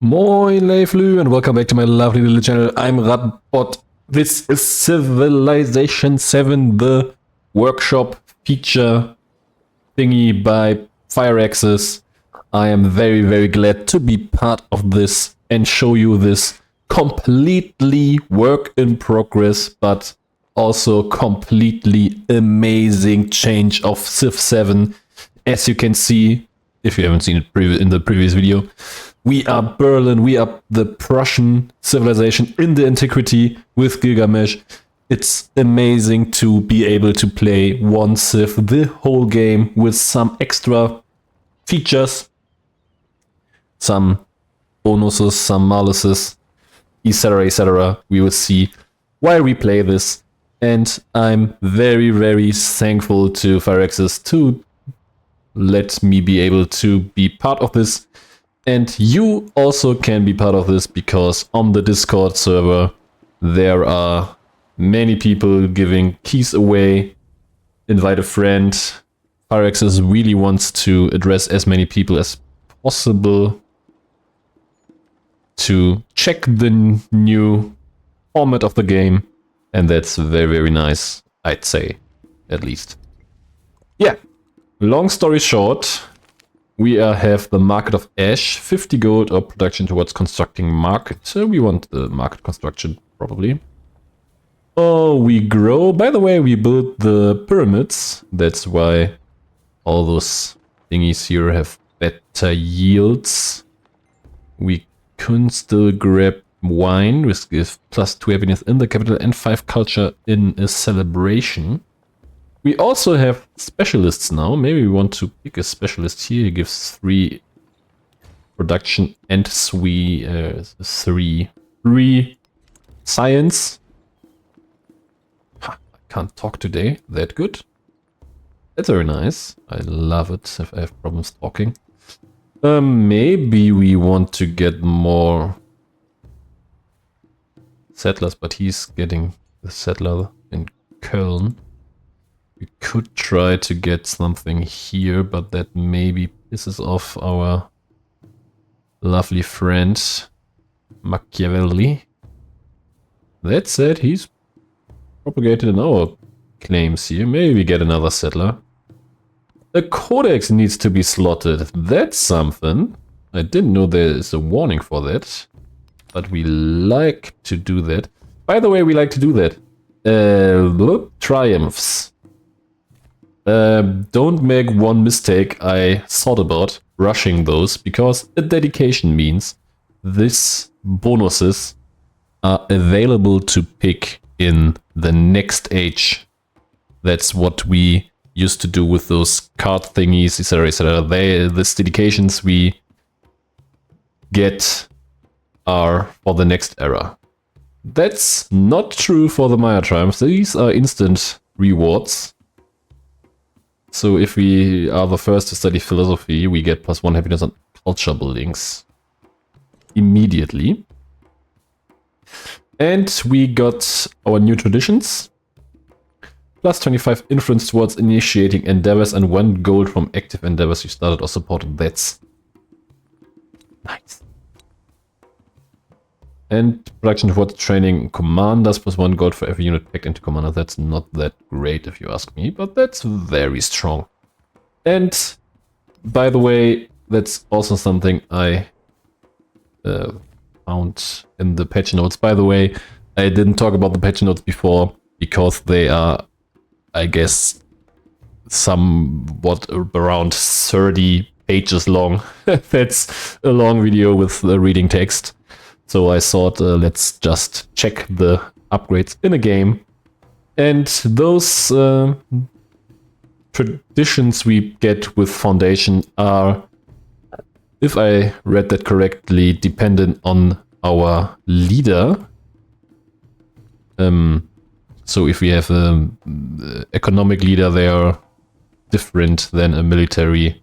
Moin Leiflü and welcome back to my lovely little channel. I'm Radbod. This is Civilization VII, the workshop feature thingy by Firaxis. I am very glad to be part of this and show you this completely work in progress but also completely amazing change of Civ 7. As you can see, if you haven't seen it in the previous video, we are Berlin, we are the Prussian civilization in the antiquity with Gilgamesh. It's amazing to be able to play one Civ the whole game with some extra features, some bonuses, some maluses, etc. We will see while we play this. And I'm very thankful to Firaxis to let me be able to be part of this. And you also can be part of this because on the Discord server there are many people giving keys away. Invite a friend. Firaxis really wants to address as many people as possible to check the new format of the game. And that's very nice, I'd say, at least. Yeah, long story short, we have the market of ash, 50 gold or production towards constructing market. So we want the market construction, probably. Oh, we grow. By the way, we built the pyramids. That's why all those thingies here have better yields. We can still grab wine, which gives +2 happiness in the capital and 5 culture in a celebration. We also have specialists now. Maybe we want to pick a specialist here. He gives 3 production and 3 science. I can't talk today. That good. That's very nice. I love it if I have problems talking. Maybe we want to get more settlers, but he's getting the settler in Köln. We could try to get something here, but that maybe pisses off our lovely friend Machiavelli. That said, he's propagated in our claims here. Maybe we get another settler. A codex needs to be slotted. That's something. I didn't know there is a warning for that, but we like to do that. By the way, we like to do that. Triumphs. Don't make one mistake I thought about rushing those, because a dedication means these bonuses are available to pick in the next age. That's what we used to do with those card thingies, etc. These dedications we get are for the next era. That's not true for the Maya triumphs. These are instant rewards. So if we are the first to study philosophy, we get +1 happiness on culture buildings immediately. And we got our new traditions. +25 influence towards initiating endeavors and 1 gold from active endeavors you started or supported. That's nice. And production towards training commanders, +1 gold for every unit packed into commander. That's not that great if you ask me, but that's very strong. And by the way, that's also something I found in the patch notes. By the way, I didn't talk about the patch notes before because they are, I guess, somewhat around 30 pages long. That's a long video with the reading text. So I thought, let's just check the upgrades in a game. And those traditions we get with Foundation are, if I read that correctly, dependent on our leader. So if we have an economic leader, they are different than a military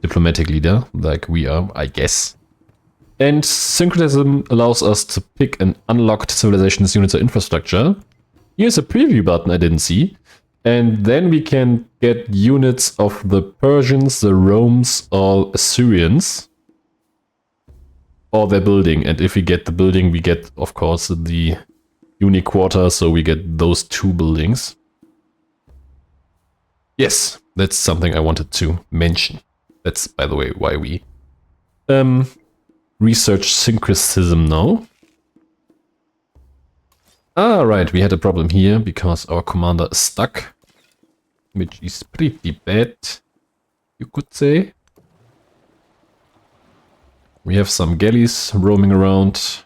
diplomatic leader, like we are, I guess. And syncretism allows us to pick an unlocked civilization's units or infrastructure. Here's a preview button I didn't see. And then we can get units of the Persians, the Romans, or Assyrians. or their building. And if we get the building, we get, of course, the uni quarter, so we get those 2 buildings. Yes, that's something I wanted to mention. That's, by the way, why we research syncretism now. Ah, right, we had a problem here because our commander is stuck, which is pretty bad, you could say. We have some galleys roaming around.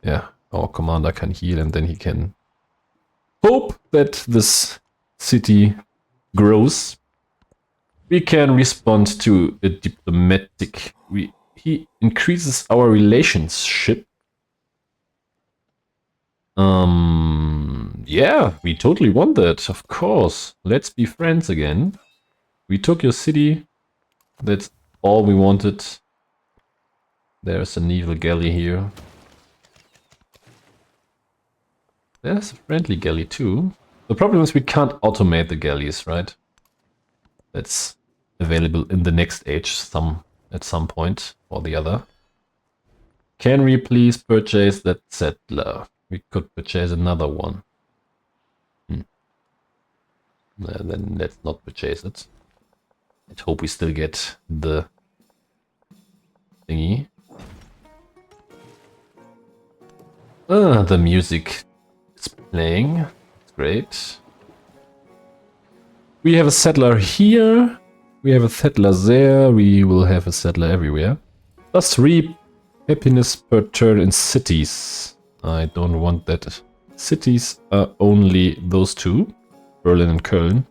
Yeah, our commander can heal and then he can hope that this city grows. We can respond to a diplomatic. He increases our relationship. Yeah, we totally want that, of course. Let's be friends again. We took your city. That's all we wanted. There's a naval galley here. There's a friendly galley too. The problem is we can't automate the galleys, right? That's available in the next age at some point or the other. Can we please purchase that settler? We could purchase another one. Then let's not purchase it. Let's hope we still get the thingy. The music is playing. It's great. We have a settler here. We have a settler there. We will have a settler everywhere. Plus 3 happiness per turn in cities. I don't want that. Cities are only those 2. Berlin and Köln.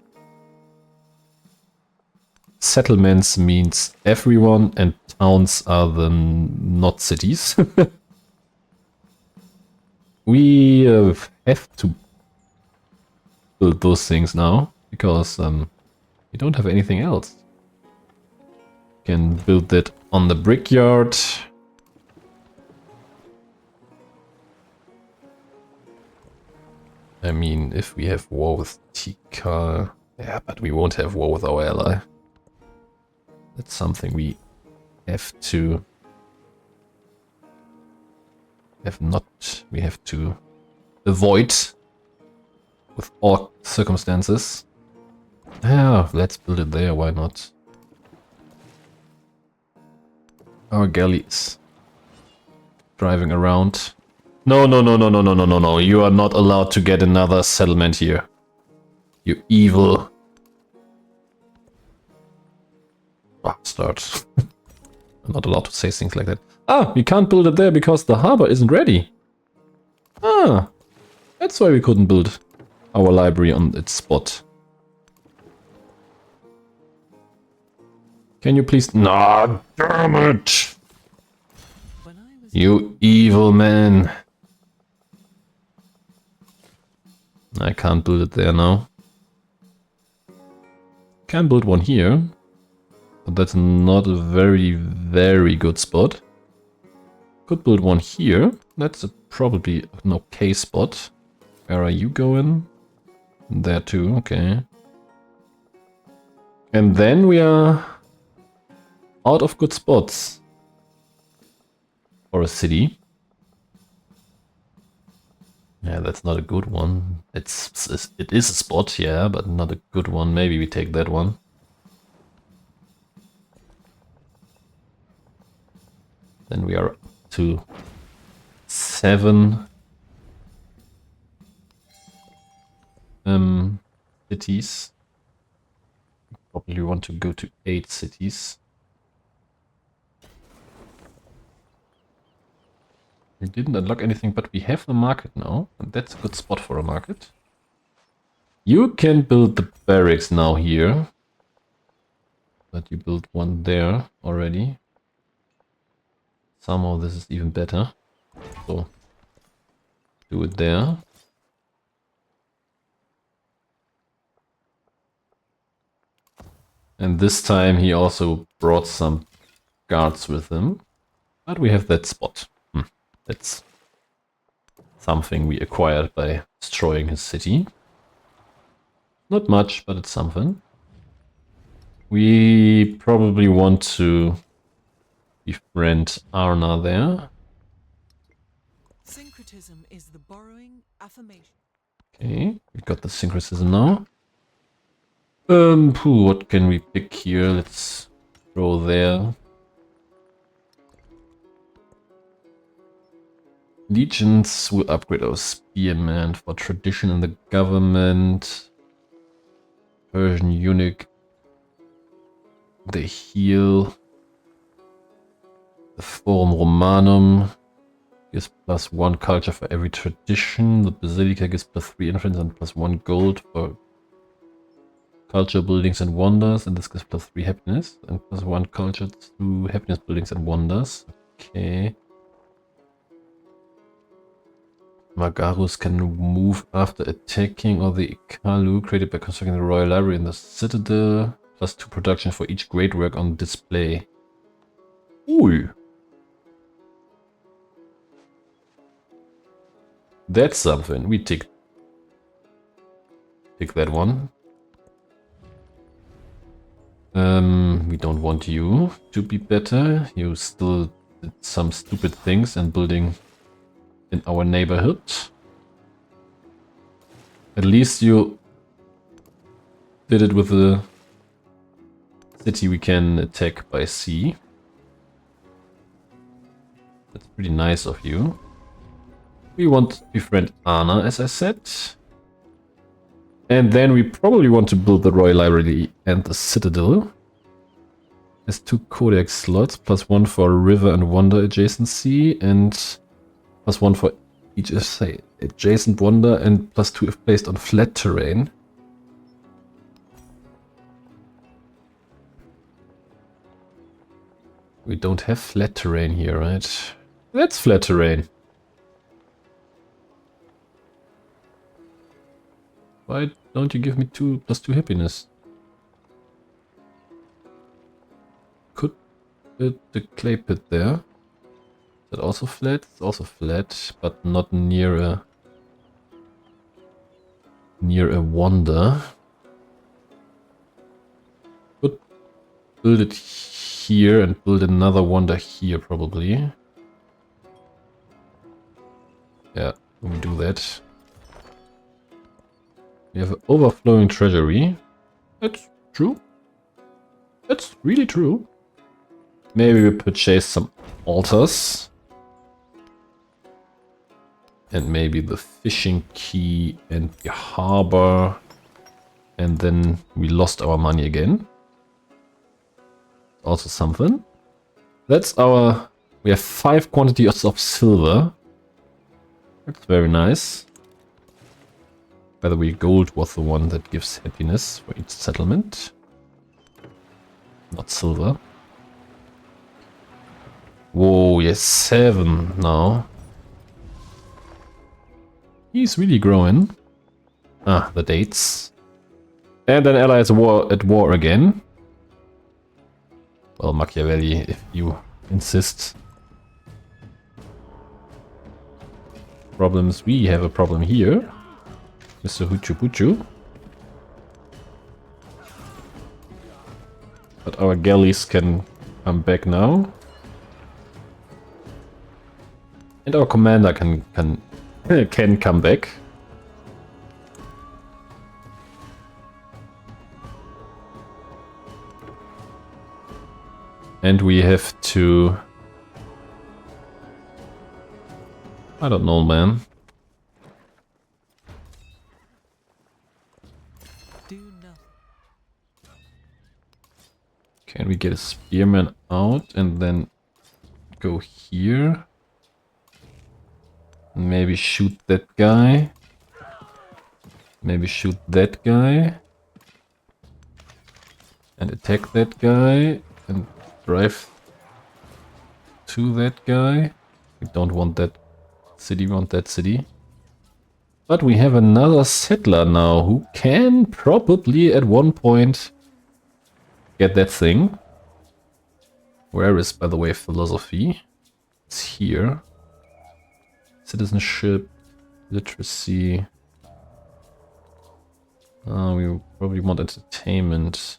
Settlements means everyone, and towns are the not cities. We have to build those things now, because we don't have anything else. Can build that on the brickyard. I mean, if we have war with Tikal... Yeah, but we won't have war with our ally. That's something we have to... We have to avoid with all circumstances. Yeah, let's build it there, why not? Our galleys driving around. No, no, no, no, no, no, no, no, no. You are not allowed to get another settlement here. You evil bastard. I'm not allowed to say things like that. Ah, we can't build it there because the harbor isn't ready. Ah, that's why we couldn't build our library on its spot. Can you please... Nah, damn it! You evil man. I can't build it there now. Can build one here. But that's not a very, very good spot. Could build one here. That's probably an okay spot. Where are you going? There too, okay. And then we are out of good spots for a city. Yeah, that's not a good one. It is a spot, yeah, but not a good one. Maybe we take that one. Then we are up to 7 cities. Probably want to go to 8 cities. We didn't unlock anything, but we have a market now, and that's a good spot for a market. You can build the barracks now here. But you built one there already. Somehow this is even better. So do it there. And this time he also brought some guards with him. But we have that spot. That's something we acquired by destroying his city. Not much, but it's something. We probably want to befriend Arna there. Syncretism is the borrowing affirmation. Okay, we got the syncretism now. What can we pick here? Let's throw there. Legions will upgrade our spearman for tradition in the government. Persian eunuch. They heal. The Forum Romanum gives +1 culture for every tradition. The Basilica gives +3 influence and +1 gold for culture, buildings, and wonders. And this gives +3 happiness and +1 culture to happiness, buildings, and wonders. Okay. Magarus can move after attacking or the Ikalu created by constructing the Royal Library in the Citadel. +2 production for each great work on display. Ooh. That's something. We tick that one. We don't want you to be better. You still did some stupid things and building in our neighborhood. At least you did it with the city we can attack by sea. That's pretty nice of you. We want to befriend Anna, as I said. And then we probably want to build the Royal Library and the Citadel. Has 2 codex slots, +1 for river and wonder adjacency, and +1 for each adjacent wonder, and +2 if placed on flat terrain. We don't have flat terrain here, right? That's flat terrain. Why don't you give me +2 happiness? Could build the clay pit there. Is that also flat? It's also flat, but not near a wonder. Could build it here and build another wonder here probably. Yeah, we do that. We have an overflowing treasury. That's true. That's really true. Maybe we purchase some altars. And maybe the fishing key and the harbor. And then we lost our money again. Also something. That's our... We have 5 quantities of silver. That's very nice. By the way, gold was the one that gives happiness for each settlement. Not silver. Whoa, yes, 7 now. He's really growing. Ah, the dates. And then allies at war again. Well, Machiavelli, if you insist. Problems, we have a problem here. Mr. Huchu Puchu. But our galleys can come back now. And our commander can come back. And we have to... I don't know, man. Can we get a spearman out and then go here? Maybe shoot that guy. Maybe shoot that guy. And attack that guy. And drive to that guy. We don't want that city, we want that city. But we have another settler now who can probably at one point get that thing. Where is, by the way, philosophy? It's here. Citizenship, literacy. We probably want entertainment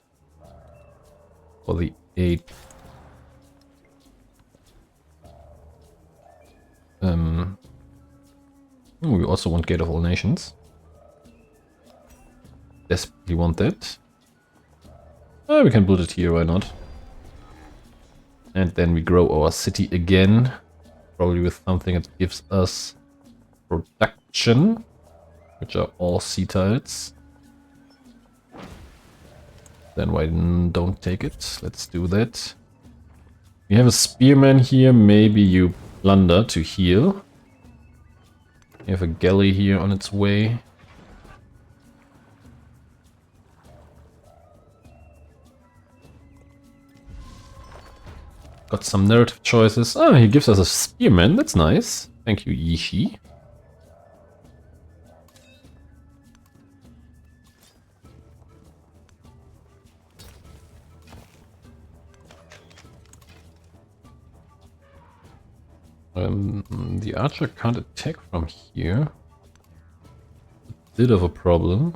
for the 8. Oh, we also want Gate of All Nations. Desperately want that. Oh, we can build it here, why not? And then we grow our city again. Probably with something that gives us production, which are all sea tiles. Then why don't take it? Let's do that. We have a spearman here. Maybe you plunder to heal. We have a galley here on its way. Got some narrative choices. Ah, he gives us a spearman. That's nice. Thank you, Yishi. The archer can't attack from here. A bit of a problem.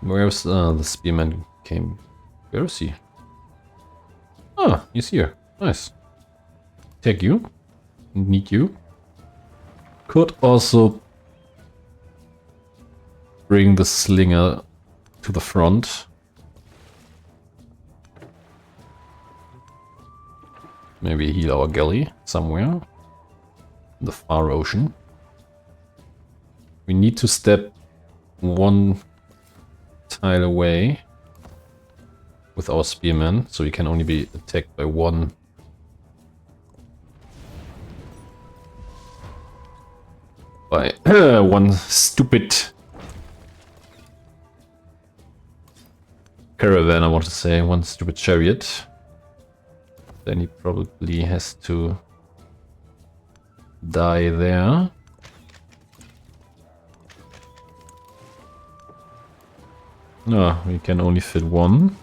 Where's the spearman came? Where is he? Ah, he's here. Nice. Take you. Need you. Could also bring the slinger to the front. Maybe heal our galley somewhere in the far ocean. We need to step one tile away with our spearmen, so we can only be attacked by one. By one stupid caravan, I want to say, one stupid chariot. Then he probably has to die there. No, we can only fit one.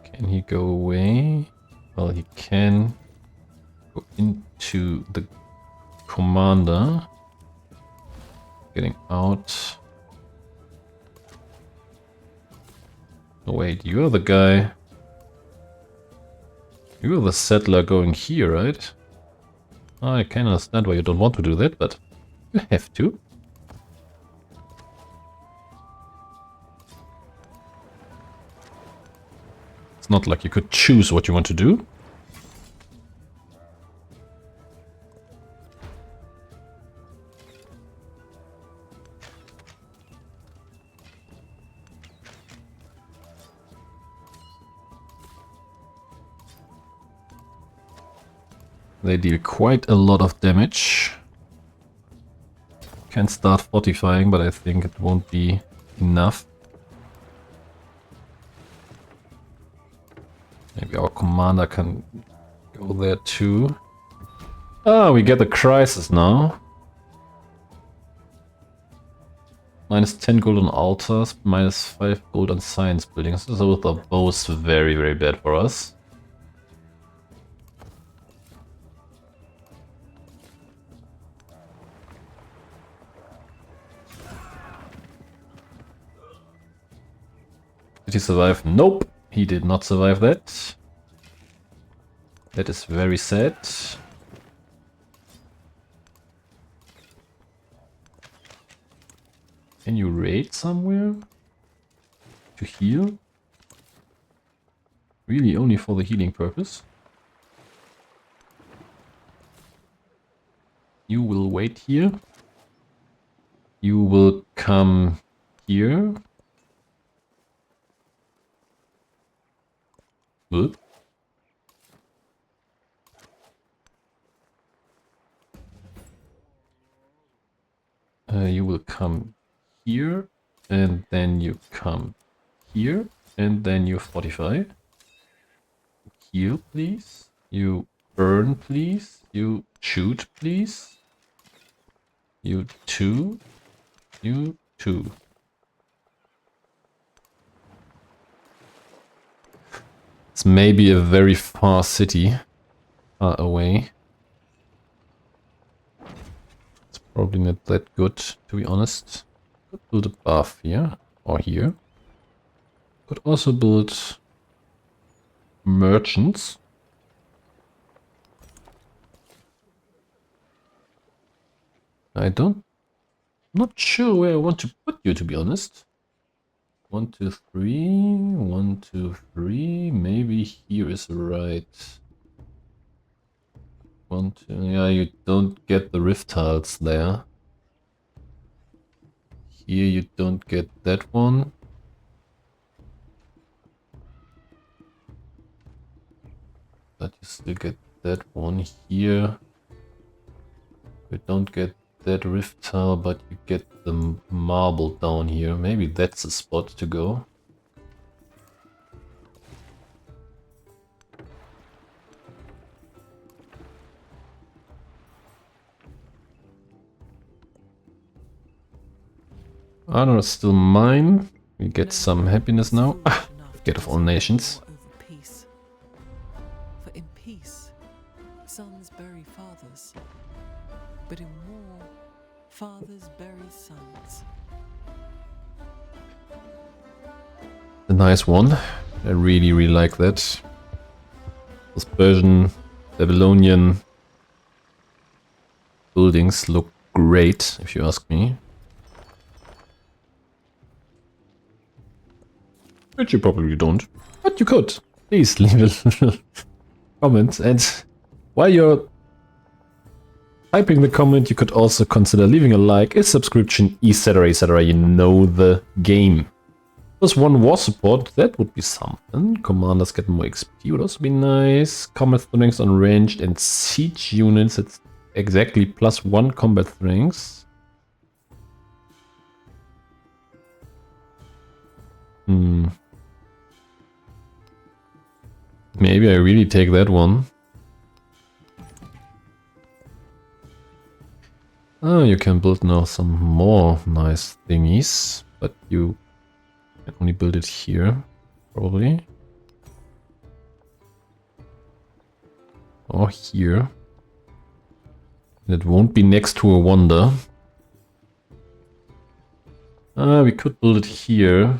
Can he go away? Well, he can go into the commander. Getting out. Oh wait, you're the guy. You're the settler going here, right? I can understand why you don't want to do that, but you have to. It's not like you could choose what you want to do. They deal quite a lot of damage. Can start fortifying, but I think it won't be enough. Maybe our commander can go there too. Ah, we get the crisis now. Minus 10 gold on altars, minus 5 gold on science buildings. Those are both very, very bad for us. Did he survive? Nope, he did not survive that. That is very sad. Can you raid somewhere to heal? Really only for the healing purpose. You will wait here. You will come here. Whoop. You will come here, and then you come here, and then you fortify. Heal, please. You burn, please. You shoot, please. You two. You two. It's maybe a very far city, far away. It's probably not that good, to be honest. Could build a buff here or here. Could also build merchants. Not sure where I want to put you, to be honest. 1, 2, 3, 1, 2, 3. Maybe here is right. 1, 2. Yeah, you don't get the rift tiles there. Here you don't get that one. But you still get that one here. You don't get that rift tile, but you get the marble down here. Maybe that's the spot to go. I don't know, still mine. We get some happiness now. Get of all nations. Over peace. For in peace, sons bury fathers, but in war, fathers bury sons. A nice one. I really, really like that. Those Persian, Babylonian buildings look great, if you ask me. Which you probably don't, but you could. Please leave a little comment, and while you're typing the comment, you could also consider leaving a like, a subscription, etc, etc. You know the game. Plus 1 war support, that would be something. Commanders get more XP, would also be nice. Combat strength on ranged and siege units, it's exactly plus 1 combat strength. Maybe I really take that one. Oh, you can build now some more nice thingies, but you can only build it here, probably. Or here. And it won't be next to a wonder. We could build it here.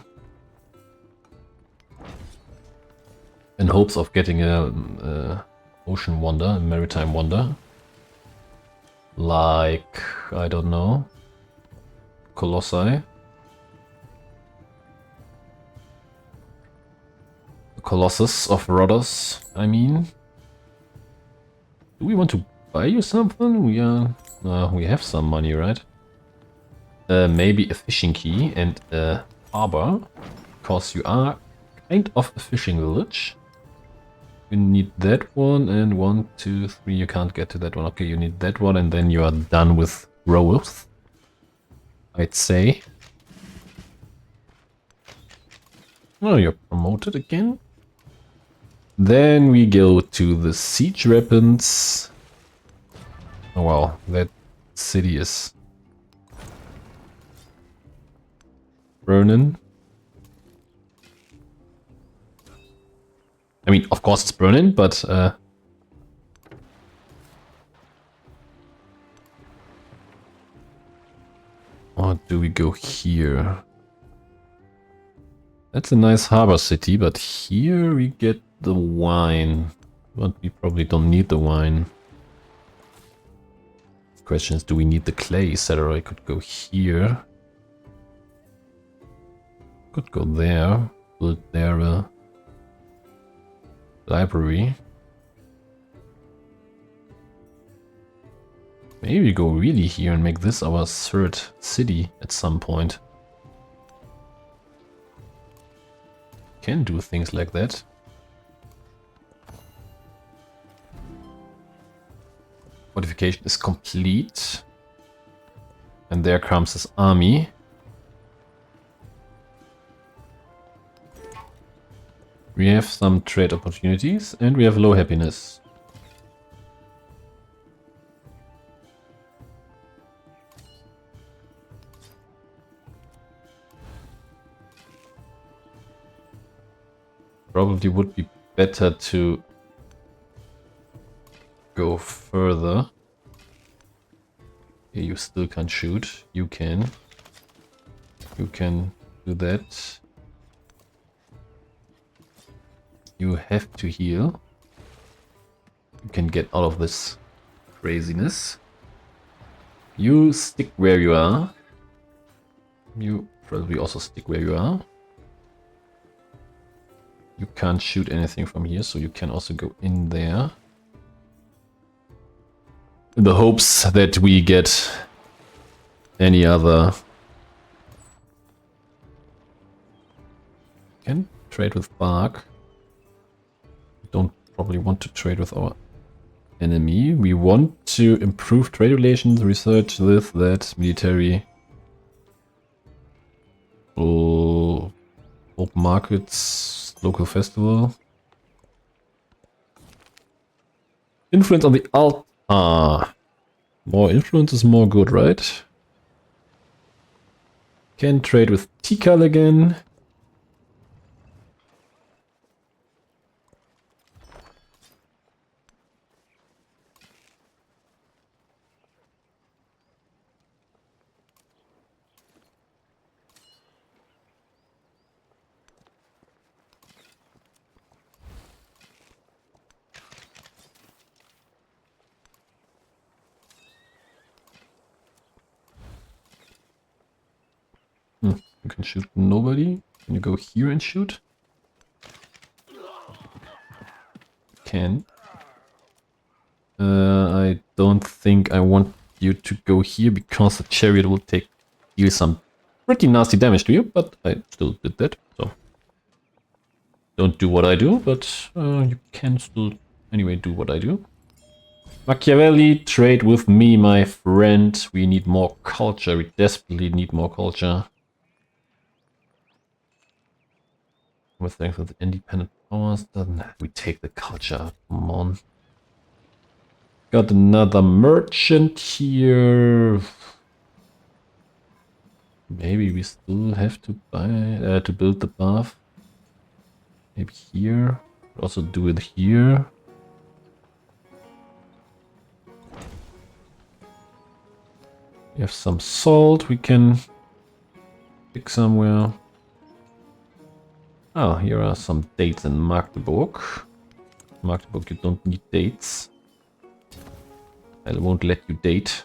In hopes of getting a ocean wonder, a maritime wonder. Like, I don't know, Colossi. The Colossus of Rhodos, I mean. Do we want to buy you something? We have some money, right? Maybe a fishing key and a harbor, because you are kind of a fishing village. You need that one, and 1, 2, 3, you can't get to that one. Okay, you need that one, and then you are done with growth, I'd say. Oh, you're promoted again. Then we go to the siege weapons. Oh wow, that city is burning. I mean, of course it's burning, but or do we go here? That's a nice harbor city, but here we get the wine. But we probably don't need the wine. The question is, do we need the clay? Etc. I could go here. Could go there. Build there a library. Maybe go really here and make this our 3rd city at some point. Can do things like that. Fortification is complete. And there comes his army. We have some trade opportunities and we have low happiness. Probably would be better to go further. Okay, you still can't shoot. You can. You can do that. You have to heal. You can get out of this craziness. You stick where you are. You probably also stick where you are. You can't shoot anything from here, so you can also go in there. In the hopes that we get any other... Can trade with Bark. Don't probably want to trade with our enemy. We want to improve trade relations, research this, that, military. Oh, open markets, local festival. Influence on the alt. Ah, more influence is more good, right? Can trade with Tikal again. You can shoot nobody. Can you go here and shoot? Can. I don't think I want you to go here because the chariot will deal some pretty nasty damage to you, but I still did that, so. Don't do what I do, but you can still anyway do what I do. Machiavelli, trade with me, my friend. We need more culture. We desperately need more culture. With thanks to the independent powers, doesn't we take the culture? Come on. Got another merchant here. Maybe we still have to buy to build the bath. Maybe here. Also do it here. We have some salt we can pick somewhere. Oh, here are some dates in Magdeburg. Magdeburg, you don't need dates. I won't let you date.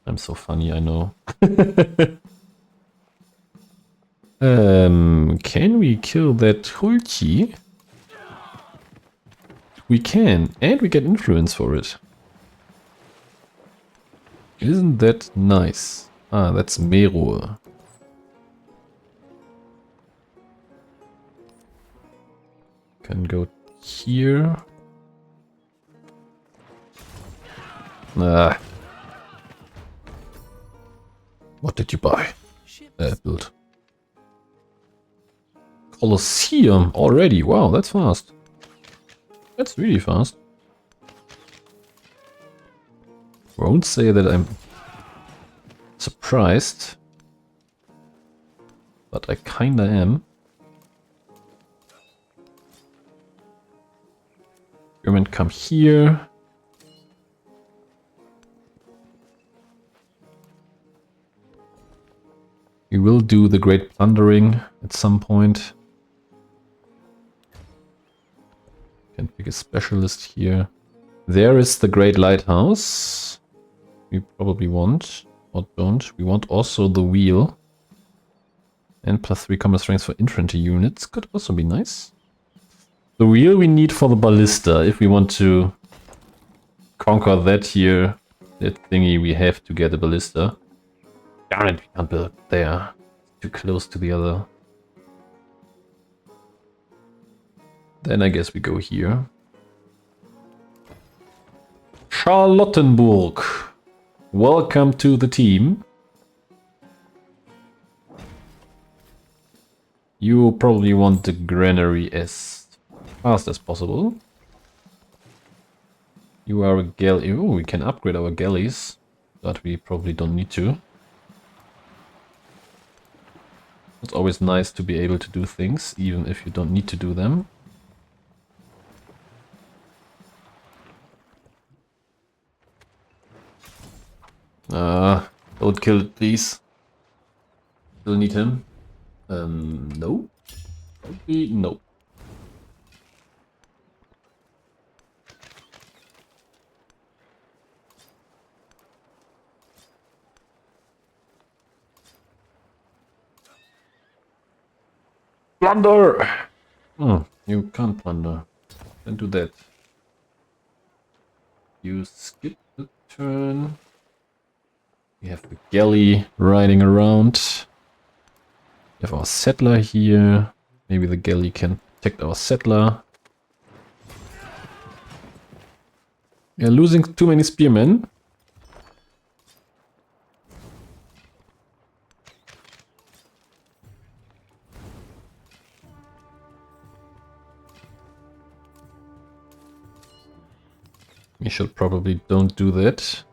I'm so funny, I know. Can we kill that Hulchi? We can, and we get influence for it. Isn't that nice? Ah, that's Meru. Can go here. Ah. What did you buy? Build. Colosseum already. Wow, that's fast. That's really fast. Won't say that I'm surprised, but I kinda am. German, come here. We will do the Great Plundering at some point. Can pick a specialist here. There is the Great Lighthouse. We probably want, or don't. We want also the wheel. And +3 combat strength for infantry units. Could also be nice. The wheel we need for the ballista. If we want to conquer that here, that thingy, we have to get a ballista. Darn it, we can't build there. It's too close to the other. Then I guess we go here. Charlottenburg. Welcome to the team. You probably want the granary as fast as possible. You are a galley. Oh, we can upgrade our galleys, but we probably don't need to. It's always nice to be able to do things, even if you don't need to do them. Don't kill it, please. Still need him. No. Probably no. Plunder! Oh, you can't plunder. Don't do that. You skip the turn. We have the galley riding around. We have our settler here. Maybe the galley can protect our settler. We are losing too many spearmen. We should probably don't do that.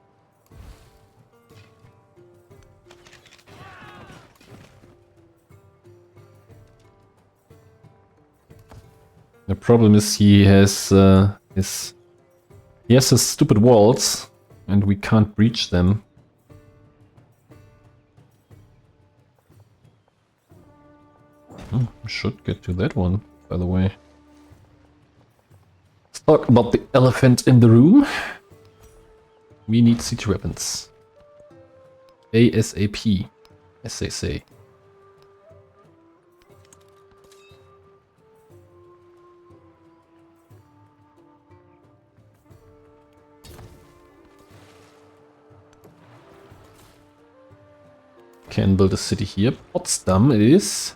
The problem is he has his stupid walls, and we can't breach them. Should get to that one, by the way. Let's talk about the elephant in the room. We need siege weapons. ASAP, as they say. Can build a city here. Potsdam it is.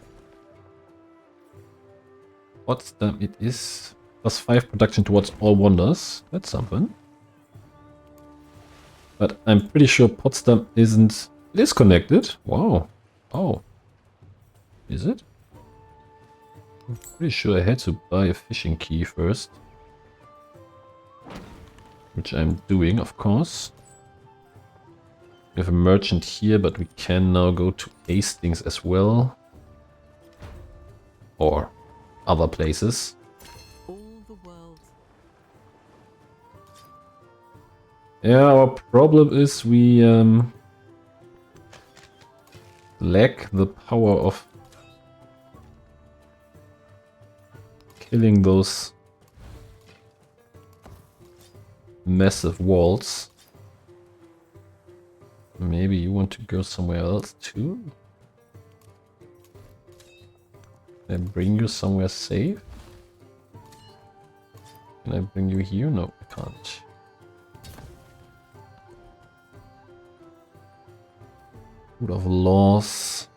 Potsdam it is. +5 production towards all wonders. That's something. But I'm pretty sure Potsdam isn't... It is connected. Wow. Oh. Is it? I'm pretty sure I had to buy a fishing key first. Which I'm doing, of course. We have a merchant here, but we can now go to Hastings as well. Or other places. All the world. Yeah, our problem is we lack the power of killing those massive walls. Maybe you want to go somewhere else too? Can I bring you somewhere safe? Can I bring you here? No, I can't. Food of laws.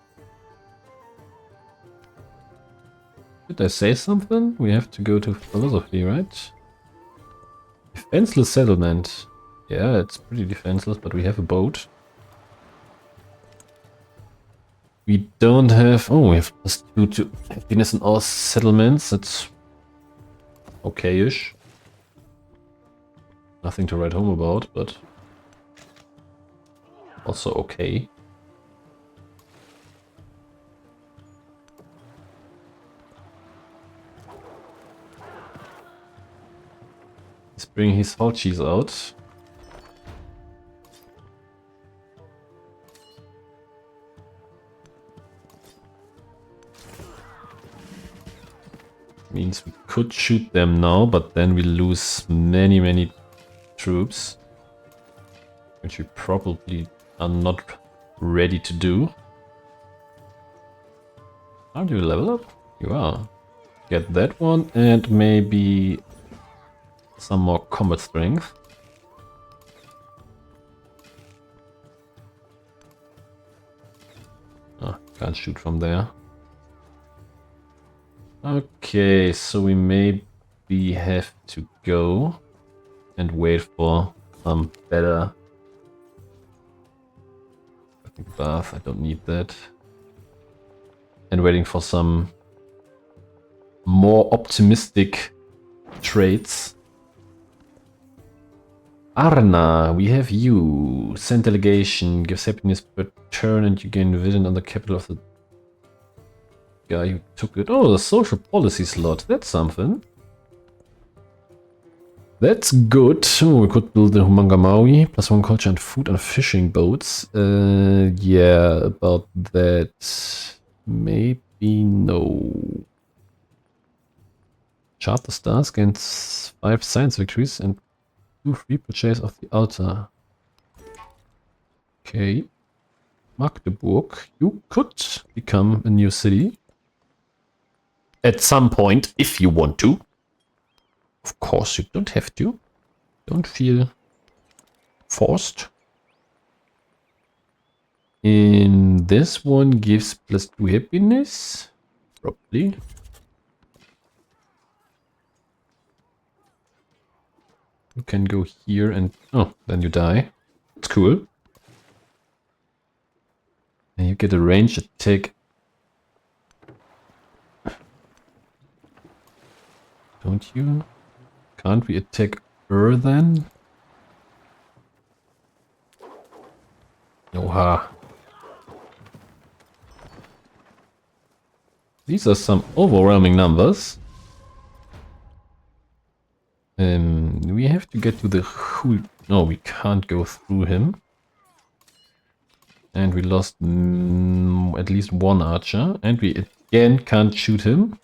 Did I say something? We have to go to philosophy, right? Defenseless settlement. Yeah, it's pretty defenseless, but we have a boat. We don't have... Oh, we have +2 to happiness in all settlements. That's okay-ish. Nothing to write home about, but also okay. He's bringing his hot cheese out. Means we could shoot them now, but then we lose many troops, which we probably are not ready to do. Aren't you level up? You are. Get that one and maybe some more combat strength. Oh, can't shoot from there. Okay, so we maybe have to go and wait for some better... I think bath, I don't need that. And waiting for some more optimistic traits. Arna, we have you. Send delegation, gives happiness per turn and you gain vision on the capital of the guy who took it. Oh, the social policy slot. That's something. That's good. Oh, we could build the Humangamawi, +1 culture and food and fishing boats. Yeah, about that. Maybe no. Chart the stars, gains 5 science victories and 2 free purchase of the altar. Okay. Magdeburg, you could become a new city. At some point, if you want to. Of course, you don't have to. Don't feel forced. In this one gives +2 happiness. Probably. You can go here and... oh, then you die. It's cool. And you get a range attack. Don't you? Can't we attack her then? Oha. These are some overwhelming numbers. We have to get to the... no, we can't go through him. And we lost at least one archer. And we again can't shoot him.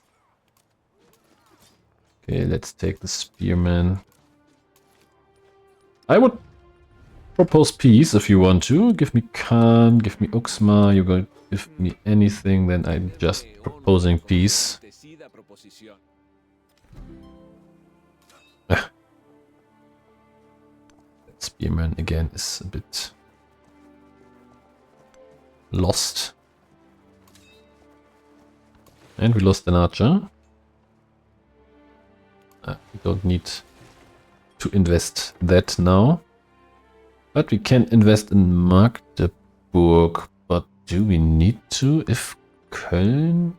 Okay, let's take the spearman. I would propose peace if you want to. Give me Khan, give me Uxma, you're going to give me anything, then I'm just proposing peace. That spearman again is a bit lost. And we lost an archer. We don't need to invest that now. But we can invest in Magdeburg. But do we need to if Köln?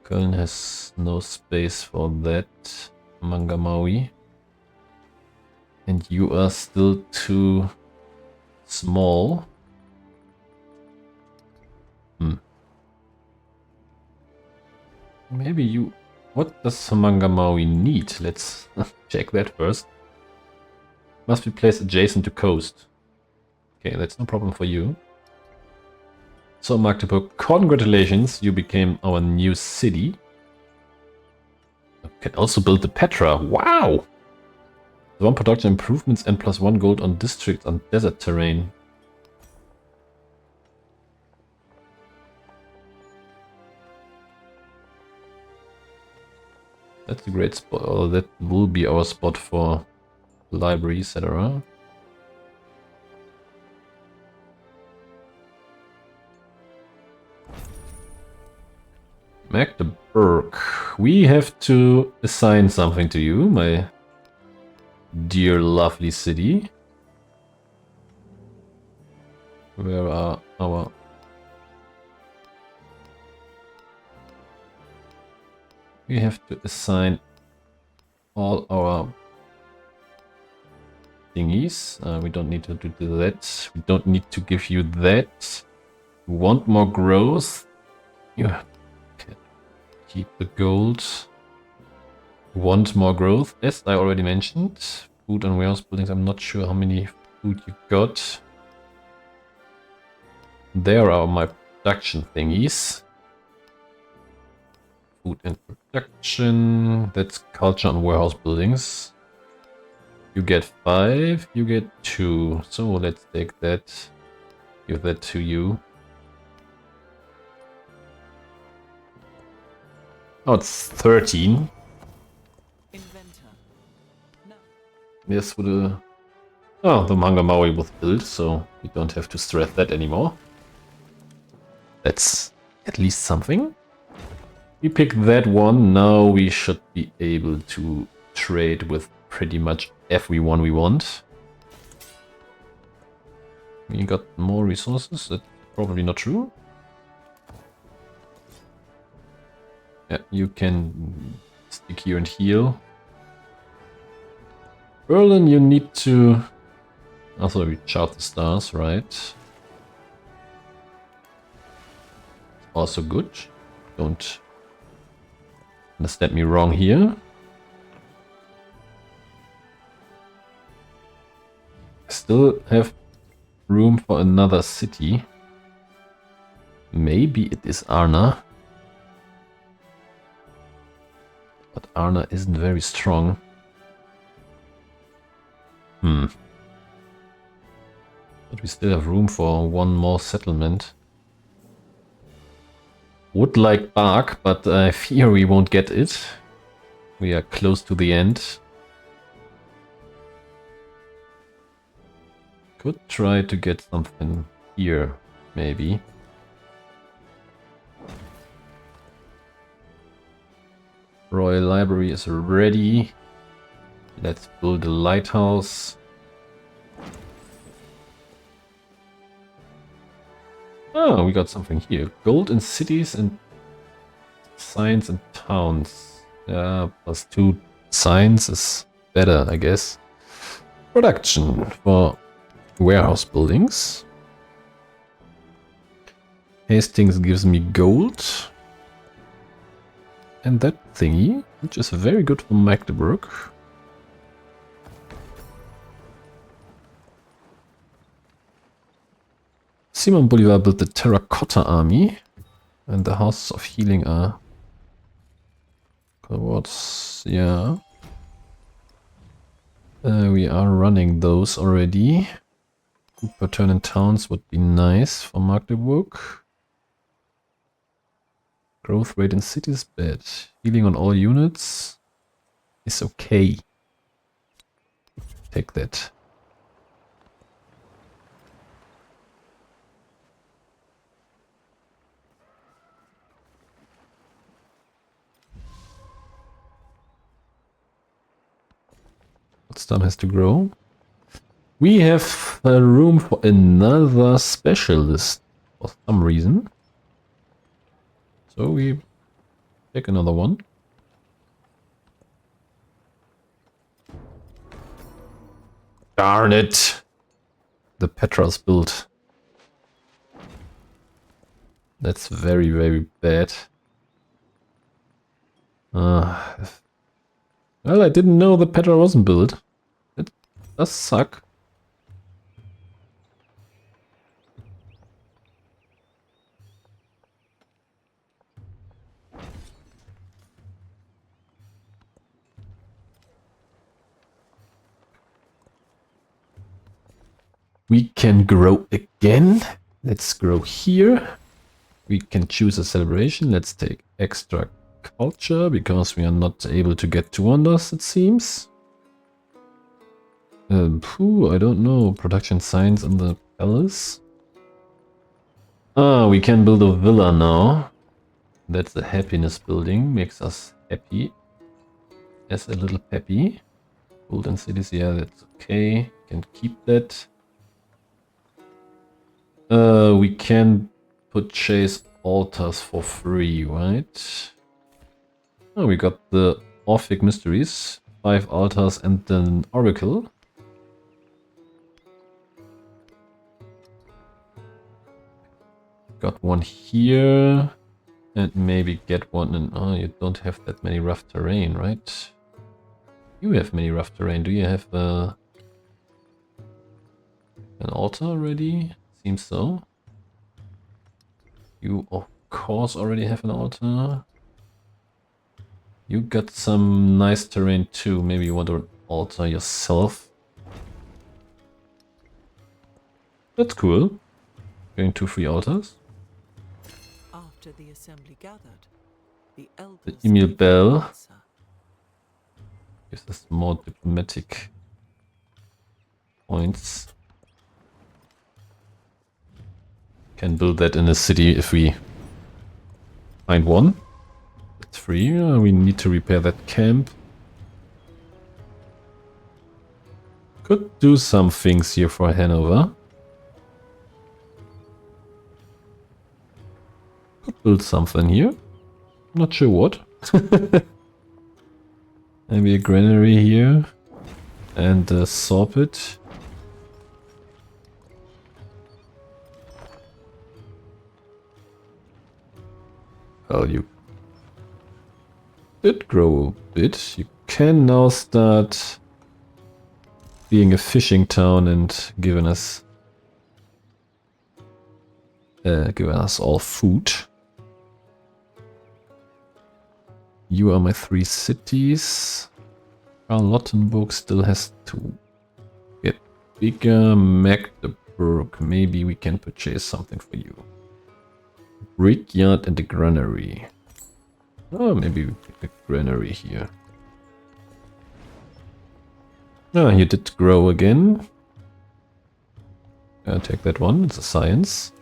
Köln has no space for that. Mangamawi. And you are still too small. Maybe you... what does Mangamawi need? Let's check that first. Must be placed adjacent to coast. Okay, that's no problem for you. So Magdeburg, congratulations, you became our new city. You can also build the Petra. Wow! 1 production improvements and +1 gold on districts on desert terrain. That's a great spot. Oh, that will be our spot for library, etc. Magdeburg. We have to assign something to you, my dear lovely city. Where are our... we have to assign all our thingies. We don't need to do that. We don't need to give you that. You want more growth? You can keep the gold. You want more growth? As I already mentioned. Food and warehouse buildings. I'm not sure how many food you got. There are my production thingies. Food and production. That's culture and warehouse buildings. You get 5, you get 2. So let's take that. Give that to you. Oh, it's 13. Inventor. No. Yes, with the... oh, the Manga Maui was built, so we don't have to stress that anymore. That's at least something. We pick that one. Now we should be able to trade with pretty much everyone we want. We got more resources. That's probably not true. Yeah, you can stick here and heal. Berlin, you need to... also, we chart the stars, right? Also good. Don't understand me wrong here. still have room for another city. Maybe it is Arna. But Arna isn't very strong. But we still have room for one more settlement. Would like bark, but I fear we won't get it. We are close to the end. Could try to get something here, maybe. Royal Library is ready. Let's build a lighthouse. Oh, we got something here. Gold in cities and science and towns. Yeah, +2 science is better, I guess. Production for warehouse buildings. Hastings gives me gold. And that thingy, which is very good for Magdeburg. Simon Bolivar built the Terracotta Army. And the Houses of Healing are towards, yeah. We are running those already. Per turn in towns would be nice for Magdeburg. Growth rate in cities bad. Healing on all units is okay. Take that. Potsdam has to grow. We have room for another specialist for some reason. So we take another one. Darn it! The Petra's built. That's very, very bad. Well, I didn't know the Petra wasn't built. It does suck. We can grow again. Let's grow here. We can choose a celebration. Let's take extra culture because we are not able to get to wonders, it seems. I don't know. Production science in the palace. Ah, we can build a villa now. That's the happiness building. Makes us happy. As a little peppy. Golden cities, yeah, that's okay. Can keep that. We can purchase altars for free, right? Oh, we got the Orphic Mysteries. 5 altars and an oracle. Got one here. And maybe get one in... Oh, you don't have that many rough terrain, right? You have many rough terrain. Do you have an altar already? Seems so. You, of course, already have an altar. You got some nice terrain too. Maybe you want to altar yourself. That's cool. Going to free altars. After the assembly gathered, the The Emil gave Bell an answer. gives us more diplomatic points. Can build that in a city if we find one. It's free. We need to repair that camp. Could do some things here for Hanover. Could build something here. Not sure what. Maybe a granary here. And a saw pit. Well, you did grow a bit. You can now start being a fishing town and giving us all food. You are my 3 cities. Charlottenburg still has to get bigger. Magdeburg, maybe we can purchase something for you. Brickyard and the granary. Oh, maybe we pick the granary here. Ah, you did grow again. I'll take that one, it's a science.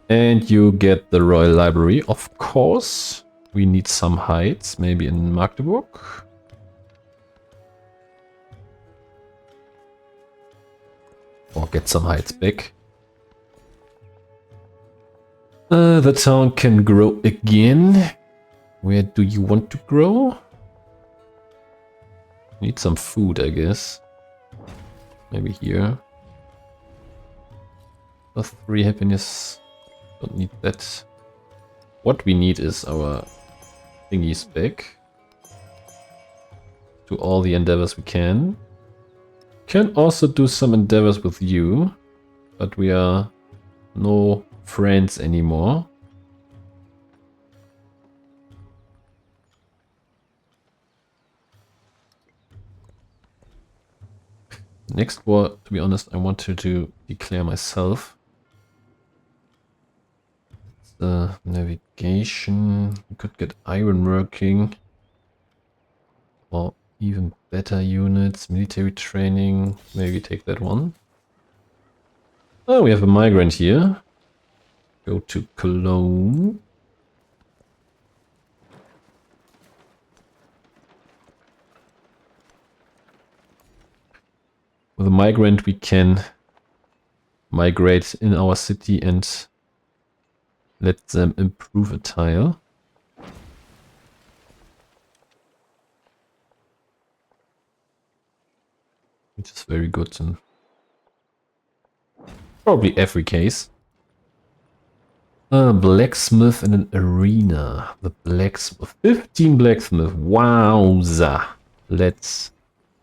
And you get the Royal Library, of course. We need some heights, maybe in Magdeburg. Or get some heights back. The town can grow again. Where do you want to grow? Need some food, I guess. Maybe here. +3 happiness. Don't need that. What we need is our thingies back. Do all the endeavors we can. Can also do some endeavors with you. But we are no friends anymore. Next war, to be honest, I wanted to declare myself. Navigation. You could get ironworking. Or even better units. Military training. Maybe take that one. Oh, we have a migrant here. Go to Cologne. With a migrant we can migrate in our city and let them improve a tile. Which is very good in probably every case. Blacksmith and an arena. The blacksmith. 15 blacksmith. Wowza. Let's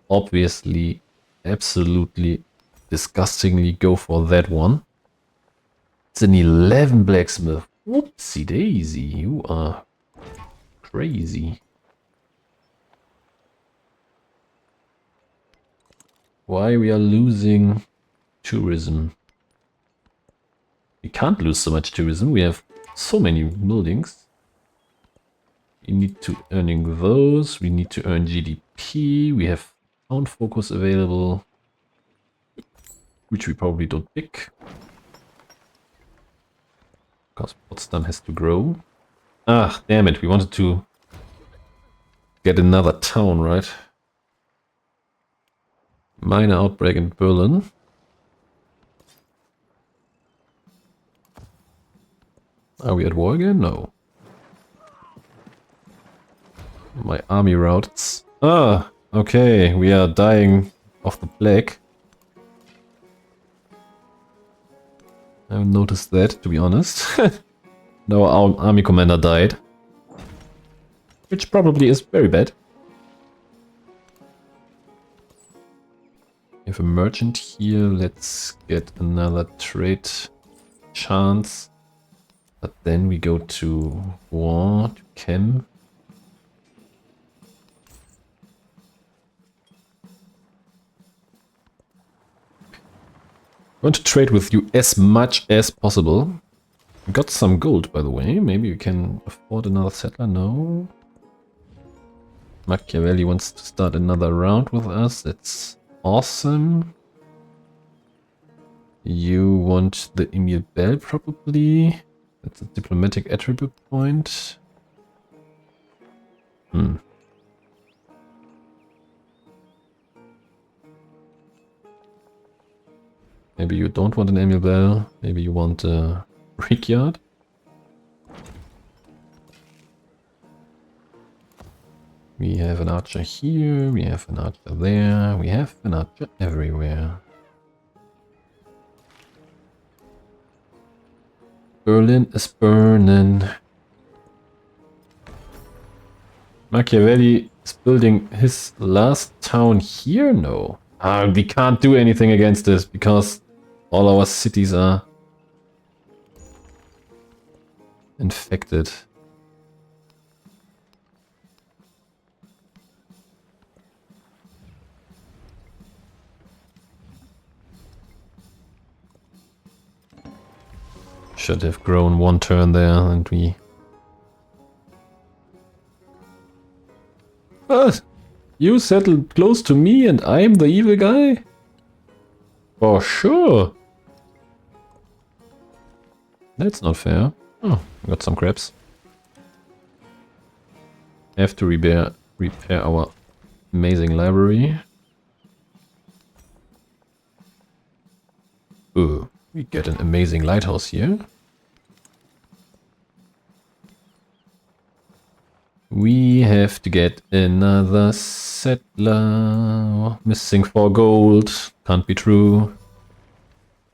obviously, absolutely, disgustingly go for that one. It's an 11 blacksmith. Whoopsie daisy. You are crazy. Why we are losing tourism? We can't lose so much tourism. We have so many buildings. We need to earning those. We need to earn GDP. We have town focus available, which we probably don't pick. Because Potsdam has to grow. Ah, damn it. We wanted to get another town, right? Minor outbreak in Berlin. Are we at war again? No. My army routes. Ah, okay. We are dying of the plague. I haven't noticed that, to be honest. No, our army commander died. Which probably is very bad. We have a merchant here. Let's get another trade chance. But then we go to war, to Chem. I want to trade with you as much as possible. We got some gold, by the way. Maybe we can afford another settler. No. Machiavelli wants to start another round with us. That's awesome. You want the Emil Bell, probably. That's a diplomatic attribute point. Maybe you don't want an Emil Bell. Maybe you want a brickyard. We have an archer here. We have an archer there. We have an archer everywhere. Berlin is burning. Machiavelli is building his last town here? No. We can't do anything against this because all our cities are infected. Should have grown one turn there and we... What? You settled close to me and I'm the evil guy? For sure. That's not fair. Oh, we got some crabs. Have to repair our amazing library. Ooh, we get an amazing lighthouse here. We have to get another settler. Missing 4 gold. Can't be true.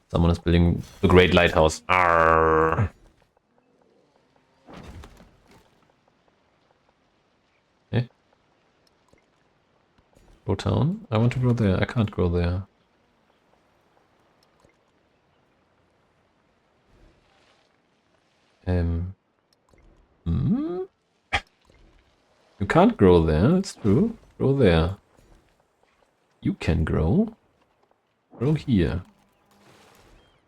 Someone is building the great lighthouse. Arrgh. Eh? Grow town? I want to grow there. I can't grow there. You can't grow there, that's true. Grow there. You can grow. Grow here.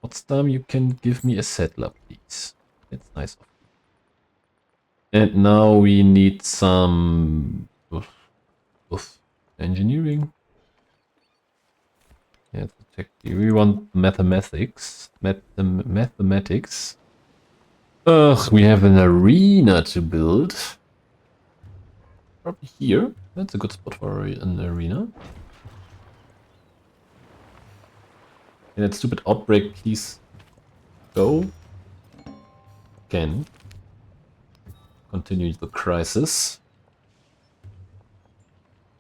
Potsdam, you can give me a settler, please. That's nice of you. And now we need some... engineering. Yeah, we want mathematics. Mathematics. Ugh, we have an arena to build. Probably here. That's a good spot for an arena. And that stupid outbreak, please go. Can continue the crisis.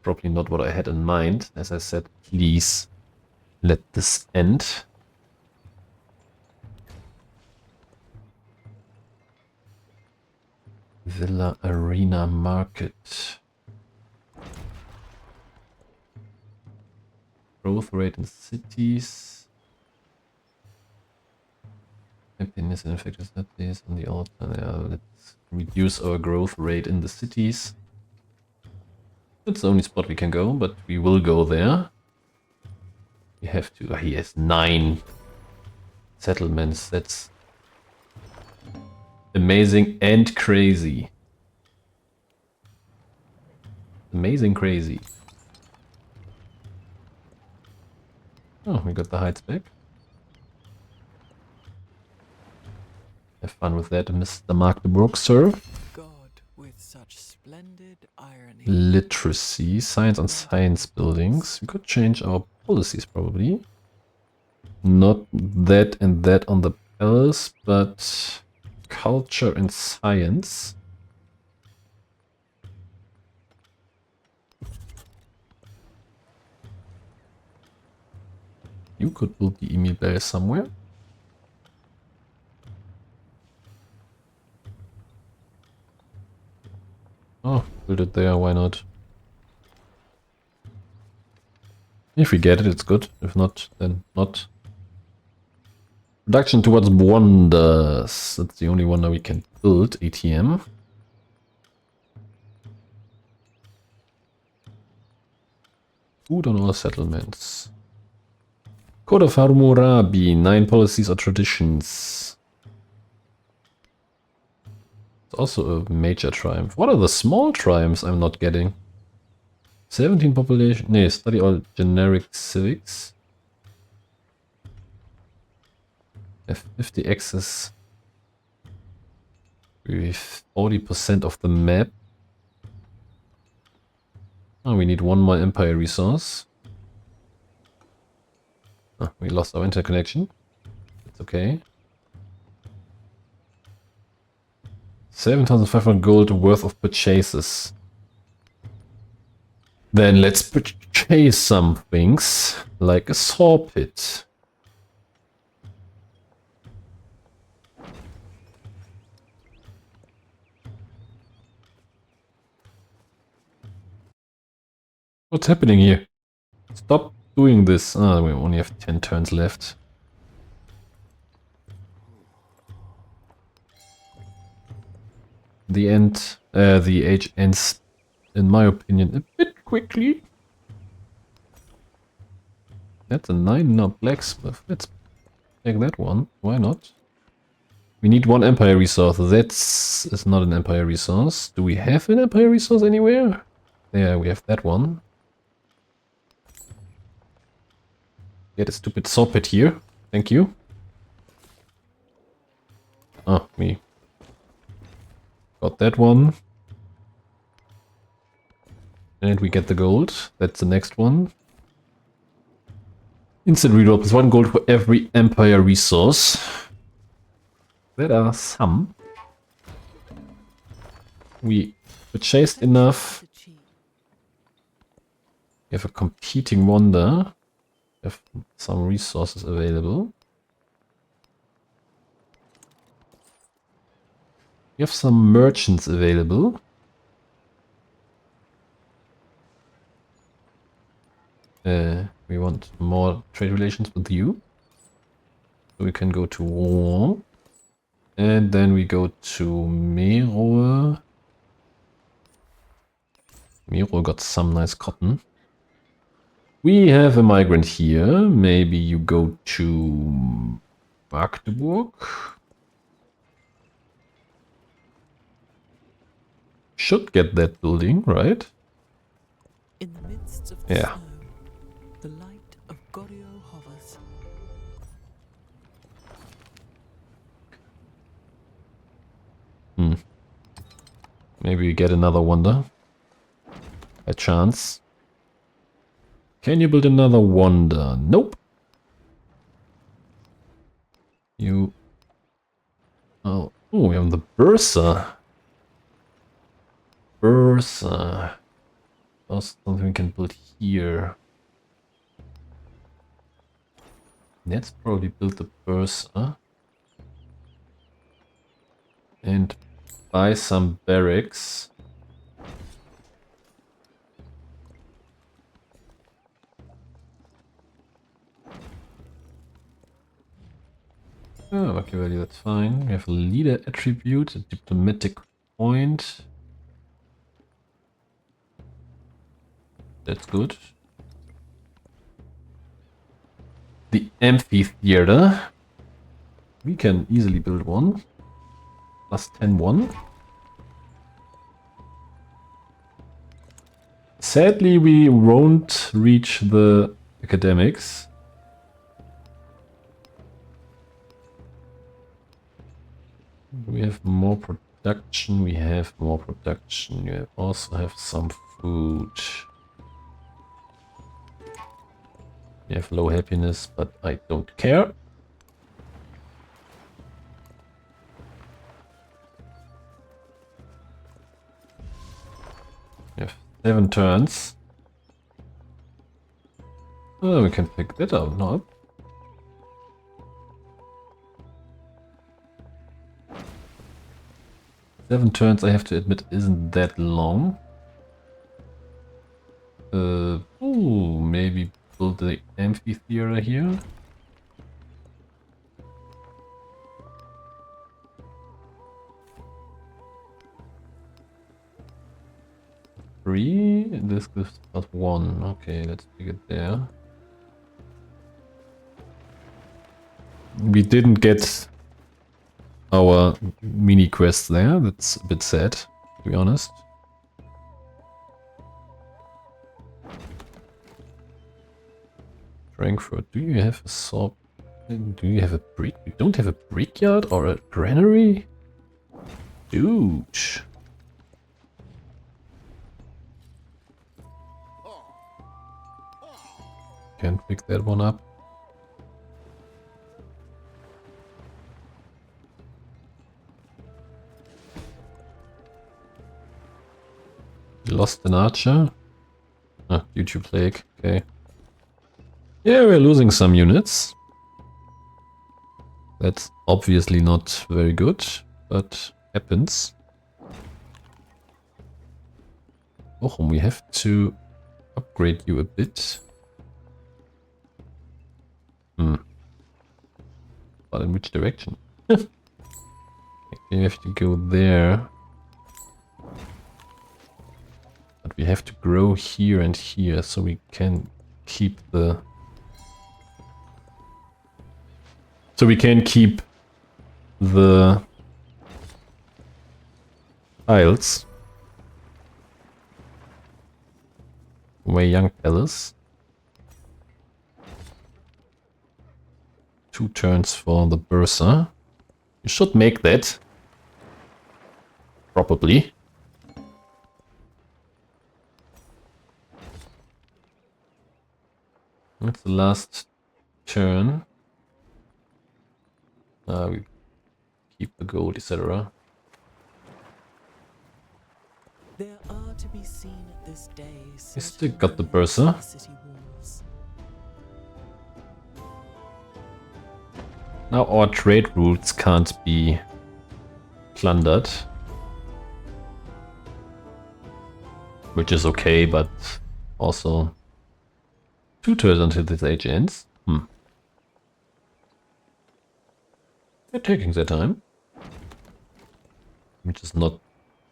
Probably not what I had in mind. As I said, please let this end. Villa Arena Market. Growth rate in cities. Happiness and infected cities on the altar. Yeah, let's reduce our growth rate in the cities. That's the only spot we can go, but we will go there. We have to. He has 9 settlements. That's amazing and crazy. Amazing crazy. Oh, we got the heights back. Have fun with that, Mr. Mark de Brook, sir. God, with such splendid irony. Literacy, science and science buildings. We could change our policies probably. Not that and that on the palace, but culture and science. You could build the Emil Bell somewhere. Oh, build it there, why not? If we get it, it's good. If not, then not. Production towards wonders. That's the only wonder we can build. ATM. Food on all settlements. Code of Hammurabi. 9 policies or traditions. It's also a major triumph. What are the small triumphs I'm not getting? 17 population. Nee, study all generic civics. Have 50 access. With 40% of the map. Oh, we need 1 more empire resource. Oh, we lost our interconnection. It's okay. 7,500 gold worth of purchases. Then let's purchase some things, like a saw pit. What's happening here? Stop doing this? Ah, we only have 10 turns left. The age ends, in my opinion, a bit quickly. That's a 9, not blacksmith. Let's take that one. Why not? We need 1 empire resource. Is not an empire resource. Do we have an empire resource anywhere? Yeah, we have that one. Get a stupid saw pit here. Thank you. Ah, we got that one. And we get the gold. That's the next one. Instant reroll plus 1 gold for every empire resource. There are some. We purchased enough. We have a competing wonder. We have some resources available. We have some merchants available. We want more trade relations with you. So we can go to war. And then we go to Meroe. Meroe got some nice cotton. We have a migrant here. Maybe you go to Magdeburg. Should get that building, right? In the midst of the Yeah. snow, the light of Gorio hovers. Maybe we get another wonder. A chance. Can you build another wonder? Nope. You... Oh, we have the Bursa. Bursa. Also something we can build here. Let's probably build the Bursa. And buy some barracks. Oh, okay, value, that's fine. We have a leader attribute, a diplomatic point. That's good. The amphitheater. We can easily build one. Plus 10-1. Sadly, we won't reach the academics. We have more production. We have more production. You also have some food. We have low happiness, but I don't care. We have 7 turns. Oh, we can pick that out now. Seven turns, I have to admit, isn't that long. Ooh, maybe build the amphitheater here. Three, this gives us 1. Okay, let's pick it there. We didn't get our mini quest there. That's a bit sad, to be honest. Frankfurt, do you have a saw? Do you have a brick? You don't have a brickyard or a granary? Dude. Can't pick that one up. Lost an archer. Ah, due to plague. Okay. Yeah, we're losing some units. That's obviously not very good, but happens. Oh, we have to upgrade you a bit. But in which direction? We have to go there. But we have to grow here and here so we can keep the... So we can keep the tiles. Way Young Palace. 2 turns for the Bursa. You should make that. Probably. That's the last turn. We keep the gold, etc. There are to be seen at this day. We still got the Bursa. City walls. Now our trade routes can't be plundered. Which is okay, but also 2 turns until this age ends. They're taking their time. Which is not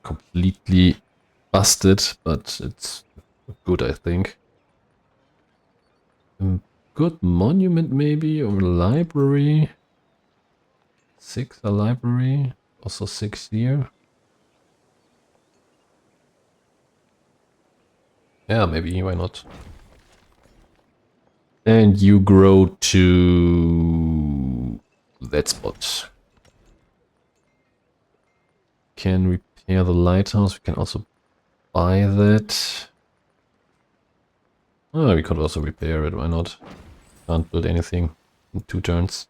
completely busted, but it's good, I think. Good monument maybe, or library. 6 a library, also 6 here. Yeah, maybe, why not? And you grow to that spot. Can repair the lighthouse, we can also buy that. Oh, we could also repair it, why not? Can't build anything in 2 turns.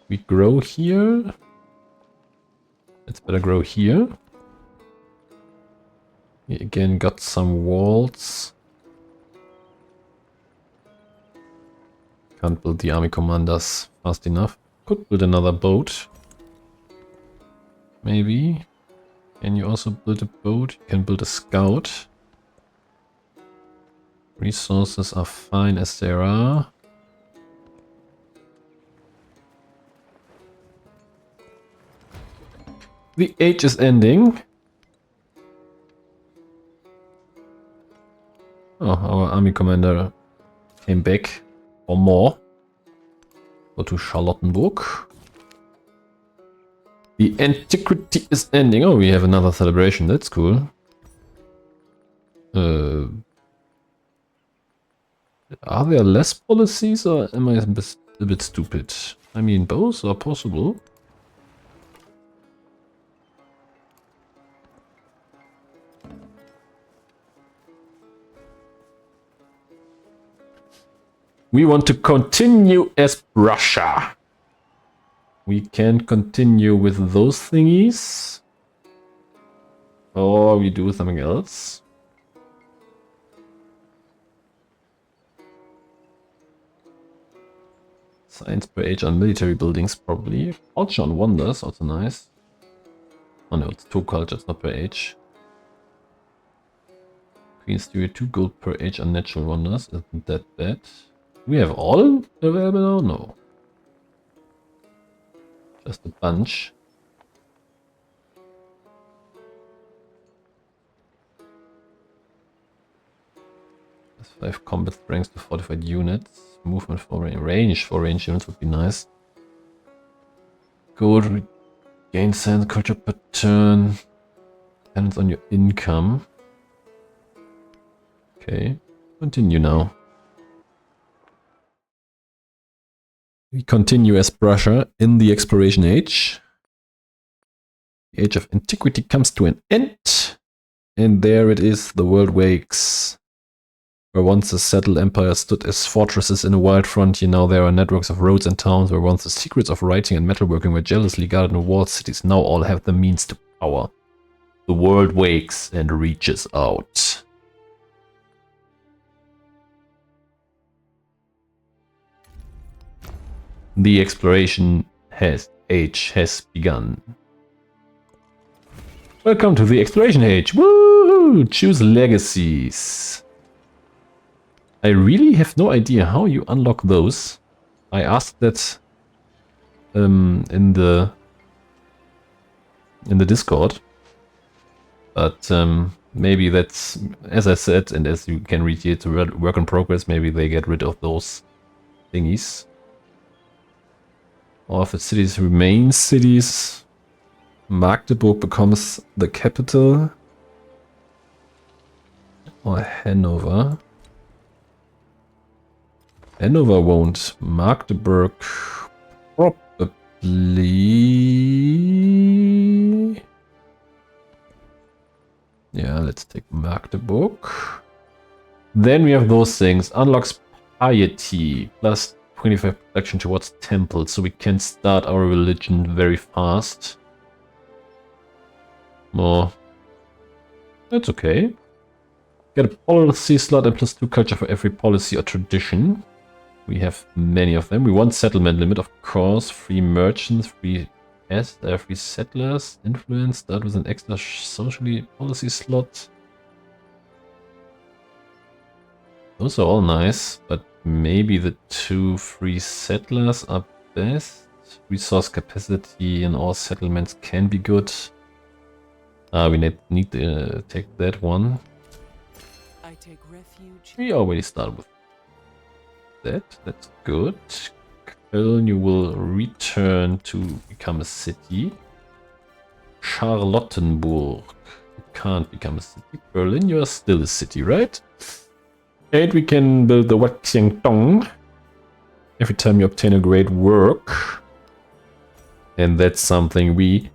We grow here. Let's better grow here. We again got some walls. Can't build the army commanders fast enough. Could build another boat. Maybe. Can you also build a boat? You can build a scout. Resources are fine as they are. The age is ending. Oh, our army commander came back for more. Go to Charlottenburg. The antiquity is ending. Oh, we have another celebration. That's cool. Are there less policies or am I a bit stupid? I mean, both are possible. We want to continue as Russia. We can continue with those thingies. Or we do something else. Science per age on military buildings, probably. Culture on wonders, also nice. Oh no, it's 2 cultures, not per age. Queen's Theory, 2 gold per age on natural wonders. Isn't that bad? We have all available now? No. Just a bunch. Plus 5 combat strength to fortified units. Movement for range for range units would be nice. Gold regain science culture per turn. Depends on your income. Okay, continue now. We continue as Prussia in the exploration age. The age of antiquity comes to an end. And there it is, the world wakes. Where once a settled empire stood as fortresses in a wild frontier, now there are networks of roads and towns. Where once the secrets of writing and metalworking were jealously guarded in walled cities, now all have the means to power. The world wakes and reaches out. The exploration age has begun. Welcome to the exploration age. Woo! Woohoo! Choose legacies. I really have no idea how you unlock those. I asked that in the Discord, but maybe that's, as I said, and as you can read here, to work in progress. Maybe they get rid of those thingies. Or if the cities remain cities, Magdeburg becomes the capital. Or Hanover. Hanover won't. Magdeburg probably. Yeah, let's take Magdeburg. Then we have those things. Unlocks piety. Plus 25 production towards temple. So we can start our religion very fast. More. That's okay. Get a policy slot and plus 2 culture for every policy or tradition. We have many of them. We want settlement limit, of course. Free merchants, free settlers, influence, start with an extra socially policy slot. Those are all nice, but maybe the 2 free settlers are best. Resource capacity in all settlements can be good. We need to take that one. I take refuge. We already started with that. That's good. Köln, you will return to become a city. Charlottenburg, you can't become a city. Berlin, you are still a city, right? And we can build the Wat Xiangdong every time you obtain a great work. And that's something we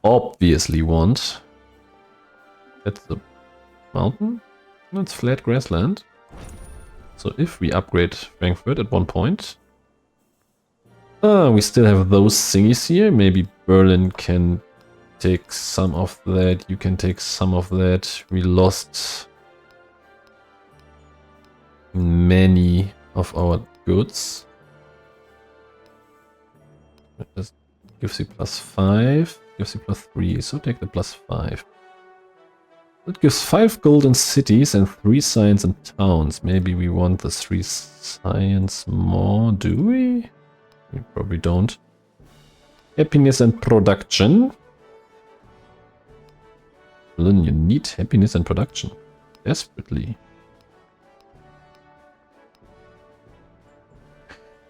obviously want. That's the mountain. It's flat grassland. So if we upgrade Frankfurt at one point, we still have those thingies here. Maybe Berlin can take some of that. You can take some of that. We lost many of our goods. That gives you +5, gives you +3. So take the +5. That gives 5 golden cities and 3 science and towns. Maybe we want the 3 science more, do we? We probably don't. Happiness and production. Berlin, you need happiness and production. Desperately.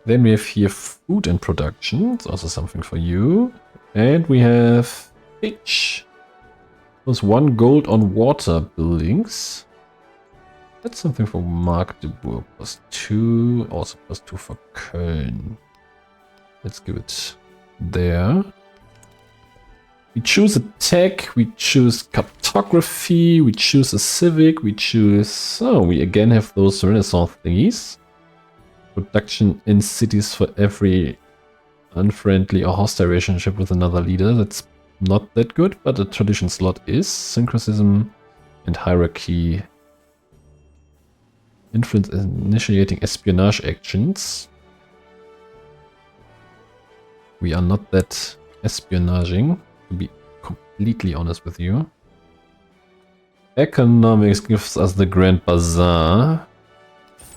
Then we have here food and production. It's also something for you. And we have fish. Plus 1 gold on water buildings. That's something for Magdeburg. +2. Also +2 for Köln. Let's give it there. We choose a tech. We choose cartography. We choose a civic. We choose... Oh, we again have those Renaissance thingies. Production in cities for every unfriendly or hostile relationship with another leader. That's not that good, but the tradition slot is syncretism and hierarchy. Influence initiating espionage actions. We are not that espionaging, to be completely honest with you. Economics gives us the Grand Bazaar.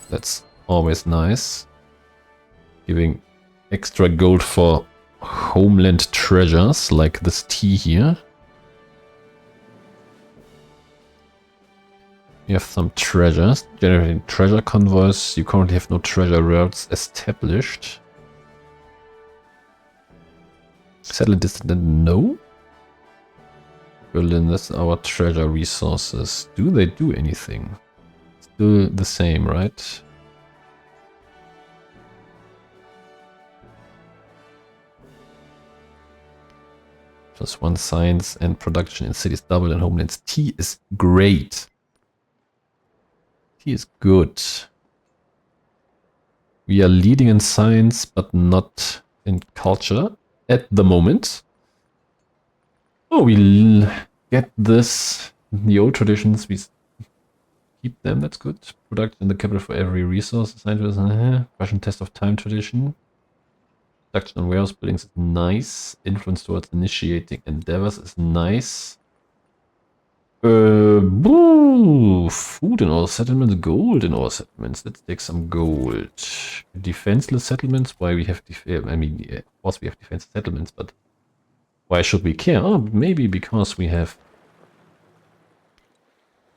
That's always nice. Giving extra gold for homeland treasures, like this tea here. You have some treasures. Generating treasure convoys. You currently have no treasure routes established. Settlement distant, no. Berlin, that's our treasure resources. Do they do anything? Still the same, right? +1 science and production in cities double in homelands. Tea is great. Tea is good. We are leading in science, but not in culture at the moment. Oh, we'll get this. The old traditions, we keep them. That's good. Production in the capital for every resource. Scientist, Russian test of time tradition. Production on warehouse buildings is nice. Influence towards initiating endeavors is nice. Food in all settlements, gold in all settlements. Let's take some gold. Defenseless settlements. Why we have? Of course we have defenseless settlements, but why should we care? Oh, maybe because we have.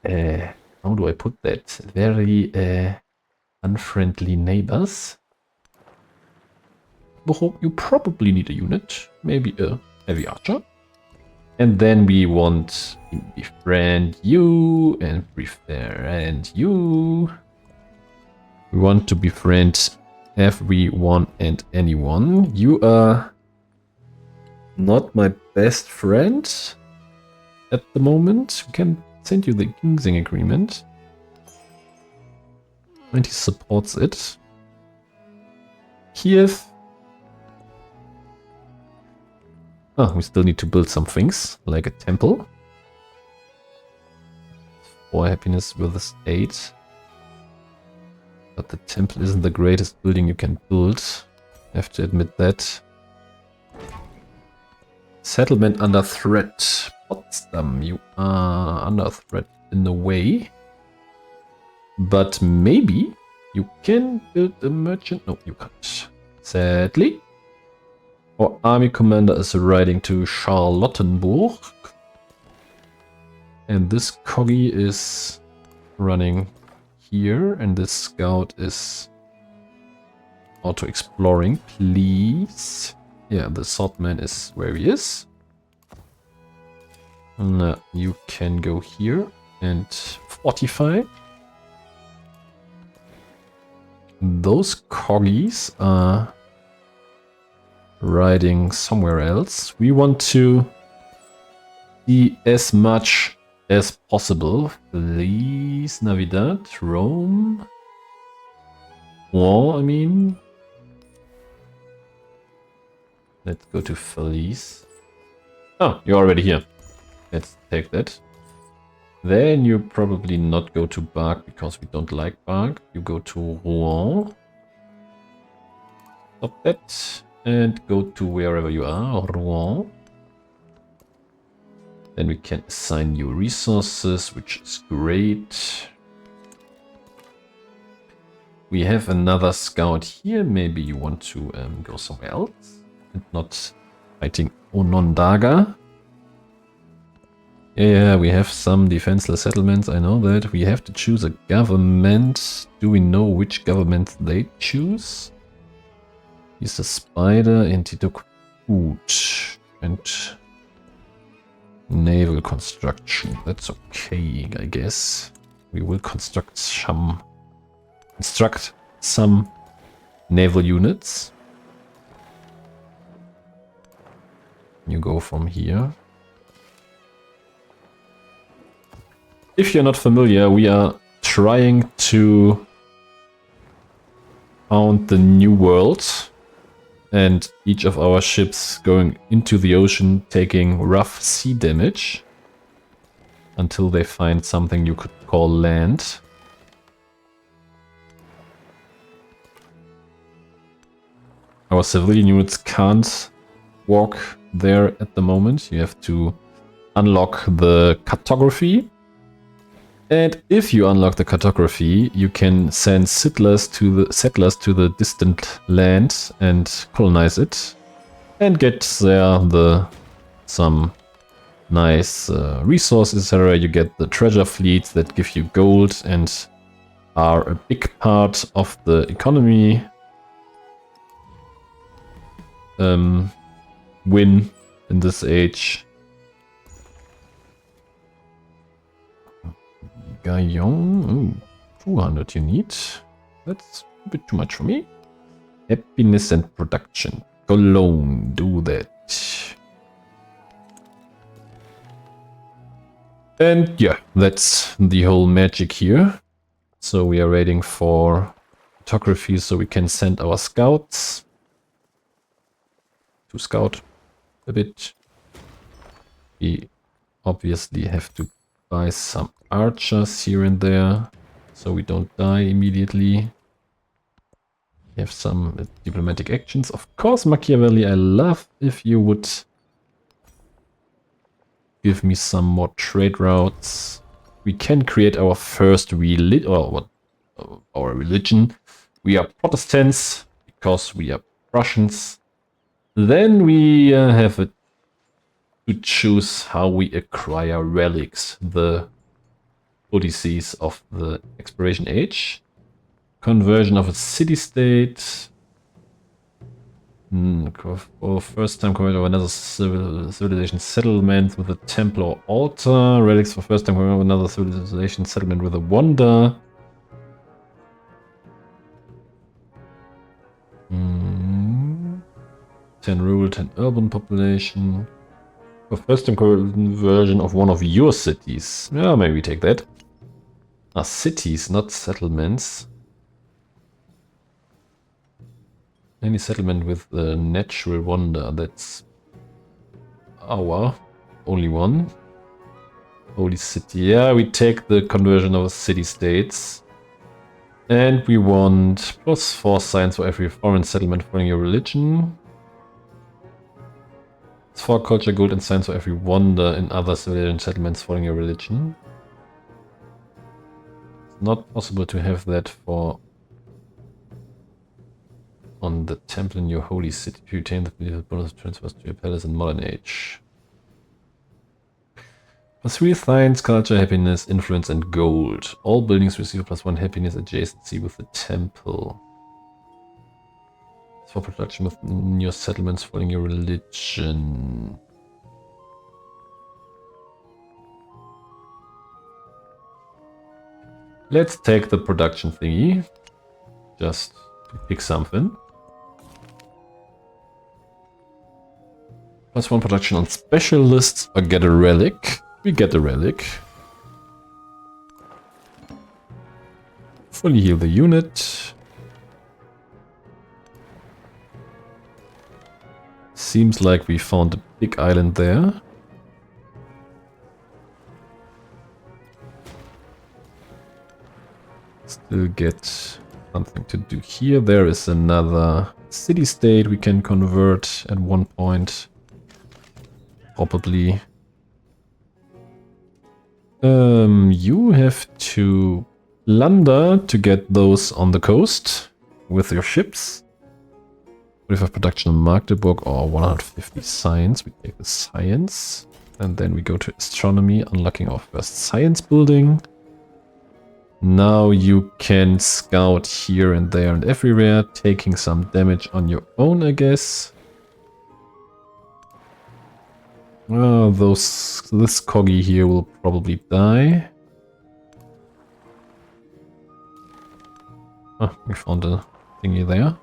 How do I put that? Very unfriendly neighbors. You probably need a unit, maybe a heavy archer. And then we want to befriend you and befriend you. We want to befriend everyone and anyone. You are not my best friend at the moment. We can send you the Ginseng agreement. And he supports it. Kiev. Oh, we still need to build some things, like a temple. For happiness with the state. But the temple isn't the greatest building you can build. I have to admit that. Settlement under threat. Potsdam, you are under threat in a way. But maybe you can build a merchant. No, you can't. Sadly. Our army commander is riding to Charlottenburg. And this coggy is running here. And this scout is auto-exploring, please. Yeah, the swordman is where he is. Now you can go here and fortify. Those coggies are riding somewhere else. We want to see as much as possible. Please, Navidad, Rome. Well, I mean. Let's go to Felice. Oh, you're already here. Let's take that. Then you probably not go to Bark because we don't like Bark. You go to Rouen. Stop that. And go to wherever you are, Rouen. Then we can assign you resources, which is great. We have another scout here. Maybe you want to go somewhere else and not fighting Onondaga. Yeah, we have some defenseless settlements. I know that. We have to choose a government. Do we know which government they choose? He's a spider and he took food and naval construction. That's okay, I guess. We will construct some naval units. You go from here. If you're not familiar, we are trying to found the new world. And each of our ships going into the ocean taking rough sea damage until they find something you could call land. Our civilian units can't walk there at the moment. You have to unlock the cartography. And if you unlock the cartography, you can send settlers to the distant land and colonize it, and get there some nice resources, etc. You get the treasure fleets that give you gold and are a big part of the economy. Win in this age. Gaillon, 200 you need. That's a bit too much for me. Happiness and production. Cologne, do that. And yeah, that's the whole magic here. So we are waiting for photography so we can send our scouts to scout a bit. We obviously have to buy some archers here and there so we don't die immediately. We have some diplomatic actions. Of course, Machiavelli, I love if you would give me some more trade routes. We can create our first our religion. We are Protestants because we are Prussians. Then we have to choose how we acquire relics, the Odysseys of the Exploration Age. Conversion of a city-state. For first time conversion of another civilization settlement with a temple or altar. Relics for first time conversion of another civilization settlement with a wonder. 10 rural, 10 urban population. For first time conversion of one of your cities. Yeah, maybe take that. Cities, not settlements. Any settlement with a natural wonder, that's our only one. Holy city. Yeah, we take the conversion of city-states. And we want +4 science for every foreign settlement following your religion. +4 culture, gold, and science for every wonder in other civilian settlements following your religion. It's not possible to have that for on the temple in your holy city to retain the bonus transfers to your palace in modern age. +3 science, culture, happiness, influence, and gold. All buildings receive +1 happiness adjacency with the temple. It's for production within your settlements following your religion. Let's take the production thingy. Just to pick something. +1 production on specialists or get a relic. We get a relic. Fully heal the unit. Seems like we found a big island there. Still get something to do here. There is another city-state we can convert at one point. Probably. You have to plunder to get those on the coast with your ships. 45 production on Magdeburg or 150 science. We take the science. And then we go to astronomy, unlocking our first science building. Now you can scout here and there and everywhere, taking some damage on your own, I guess. This coggy here will probably die. Ah, we found a thingy there.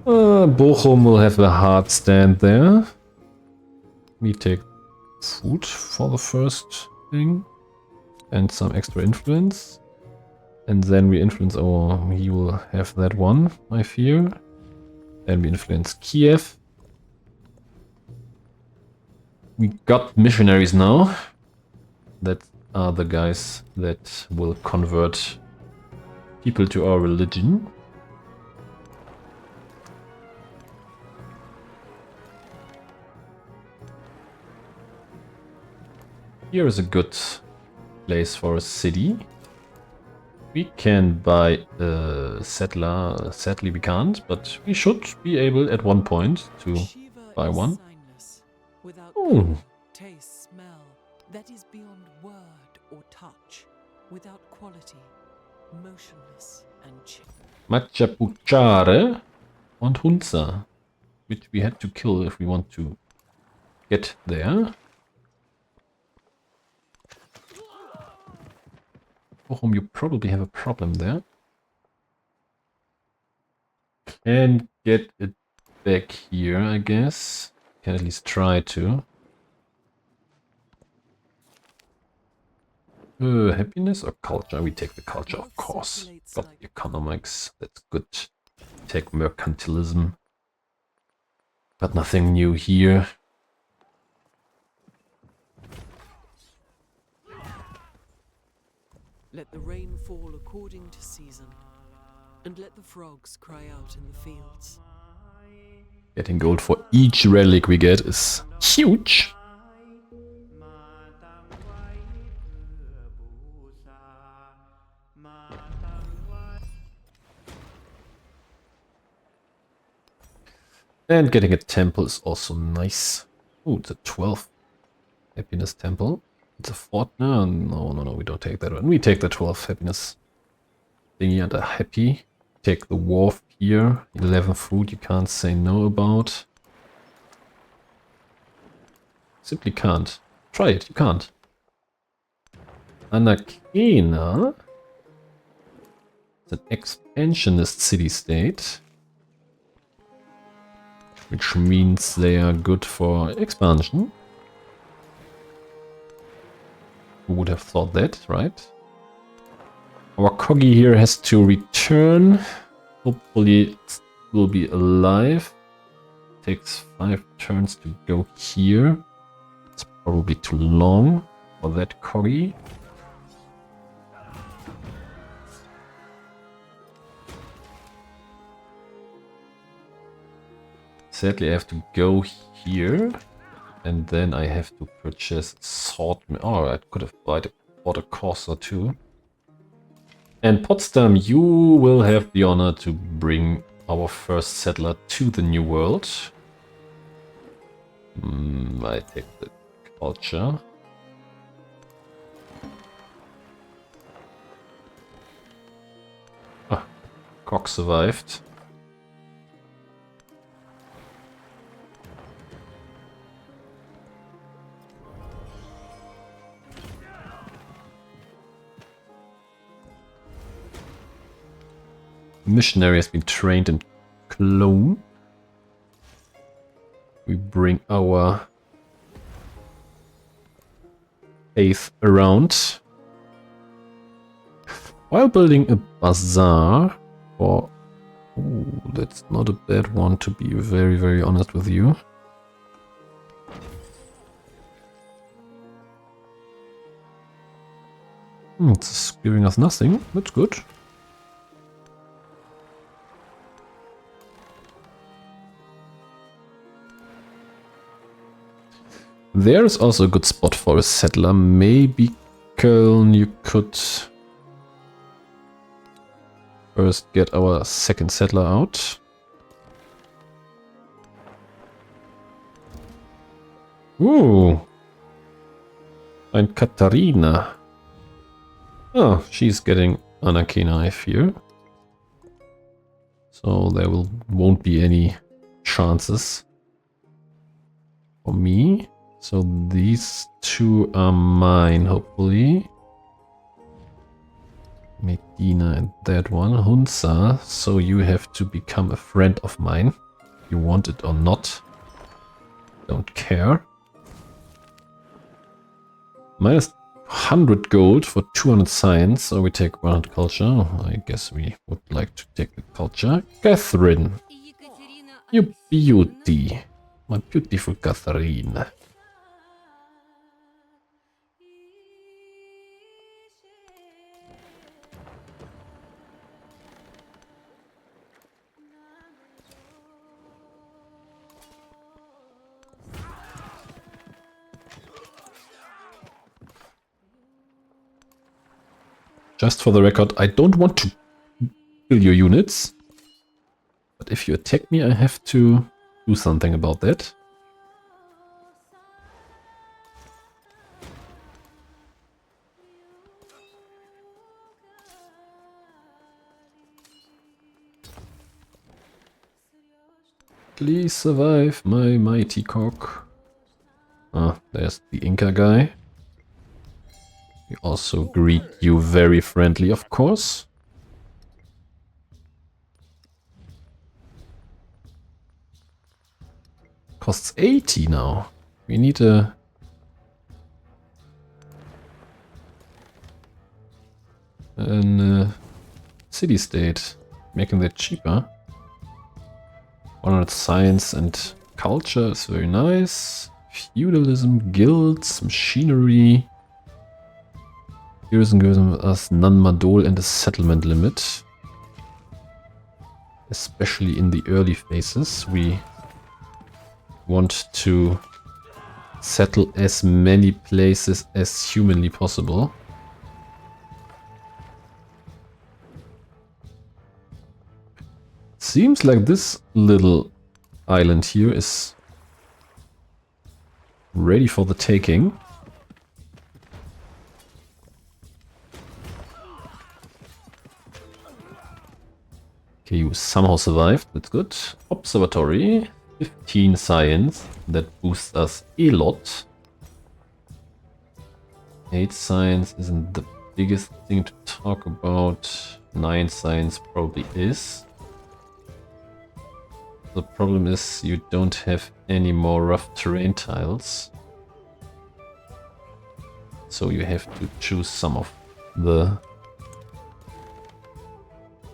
Bochum will have a hard stand there. We take food for the first thing. And some extra influence. And then we influence he will have that one, I fear. Then we influence Kiev. We got missionaries now. That are the guys that will convert people to our religion. Here is a good place for a city. We can buy a settler. Sadly, we can't, but we should be able at one point to buy one. Oh. Taste, smell, that is beyond word or touch, without quality, motionless and Machapuchare and Hunza, which we had to kill if we want to get there. Bochum, you probably have a problem there. Can get it back here, I guess. Can at least try to. Happiness or culture? We take the culture, of course. Got the economics. That's good. Take mercantilism. But nothing new here. Let the rain fall according to season. and let the frogs cry out in the fields. Getting gold for each relic we get is huge. And getting a temple is also nice. Oh, it's a 12th happiness temple. It's a fort. No, we don't take that one. We take the 12th happiness thingy and a happy. Take the wharf here. 11 food you can't say no about. Simply can't. Try it, you can't. Anakena. It's an expansionist city-state. Which means they are good for expansion. Who would have thought that, right? Our Coggy here has to return. Hopefully it will be alive. Takes 5 turns to go here. It's probably too long for that Coggy. Sadly, I have to go here, and then I have to purchase sword. Oh, I could have bought a course or two. And Potsdam, you will have the honor to bring our first settler to the New World. I take the culture. Ah, Cock survived. Missionary has been trained in Cologne. We bring our faith around while building a bazaar for... Oh, that's not a bad one, to be very, very honest with you. It's giving us nothing. That's good. There's also a good spot for a settler. Maybe Köln, you could first get our second settler out. Ooh. And Katharina. Oh, she's getting Anakena, I fear. So there won't be any chances for me. So these two are mine, hopefully. Medina and that one. Hunza, so you have to become a friend of mine. You want it or not. Don't care. Minus 100 gold for 200 science, so we take 100 culture. I guess we would like to take the culture. Catherine, you beauty. My beautiful Catherine. Just for the record, I don't want to kill your units. But if you attack me, I have to do something about that. Please survive, my mighty cock. Ah, there's the Inca guy. We also greet you very friendly, of course. Costs 80 now. We need a... city-state, making that cheaper. 100 science and culture is very nice. Feudalism, guilds, machinery. Tourism gives us non-Madol and a settlement limit. especially in the early phases. We want to settle as many places as humanly possible. Seems like this little island here is ready for the taking. Okay, you somehow survived. That's good. Observatory. 15 science. That boosts us a lot. 8 science isn't the biggest thing to talk about. 9 science probably is. The problem is you don't have any more rough terrain tiles. So you have to choose some of the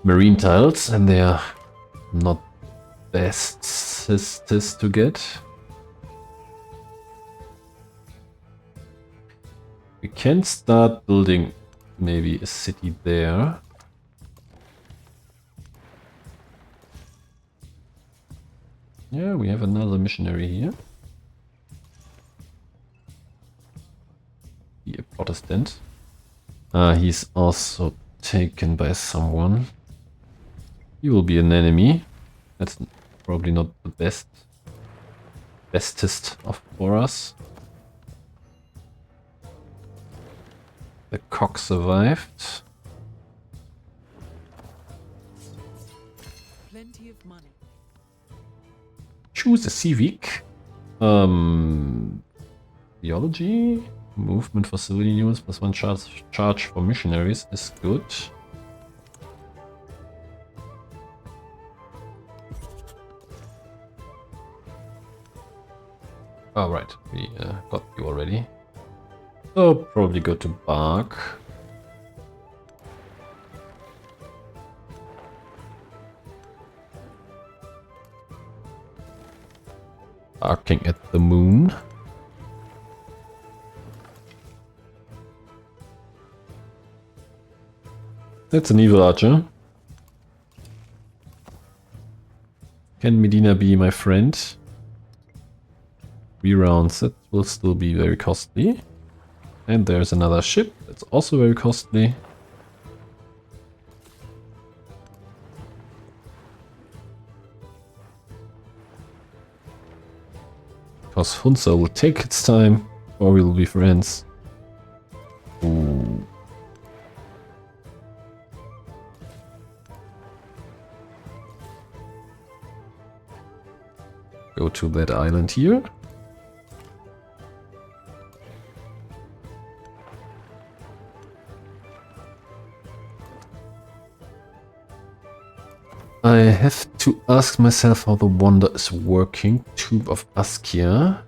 marine tiles, and they are not bestest to get. We can start building maybe a city there. Yeah, we have another missionary here. He a Protestant. He's also taken by someone. He will be an enemy. That's probably not the bestest of for us. The cock survived. Plenty of money. Choose a civic. Theology. Movement for civilian units plus 1 charge for missionaries is good. Alright, we got you already. So probably go to Bark. Barking at the moon. That's an evil archer. Can Medina be my friend? 3 rounds, that will still be very costly. And there's another ship that's also very costly. Because Hunza will take its time, or we will be friends. Ooh. Go to that island here. I have to ask myself how the wonder is working. Tube of Askia.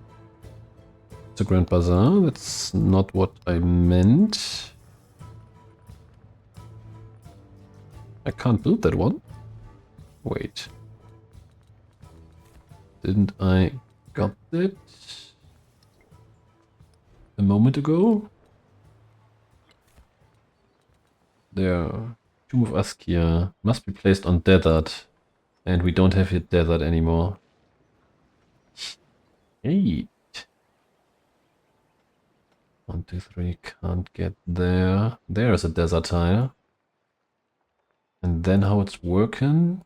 It's a Grand Bazaar. That's not what I meant. I can't build that one. Wait. Didn't I got that a moment ago? There. Tomb of Askia must be placed on desert, and we don't have a desert anymore. 8. 1, 2, 3, can't get there. There's a desert tile. And then how it's working?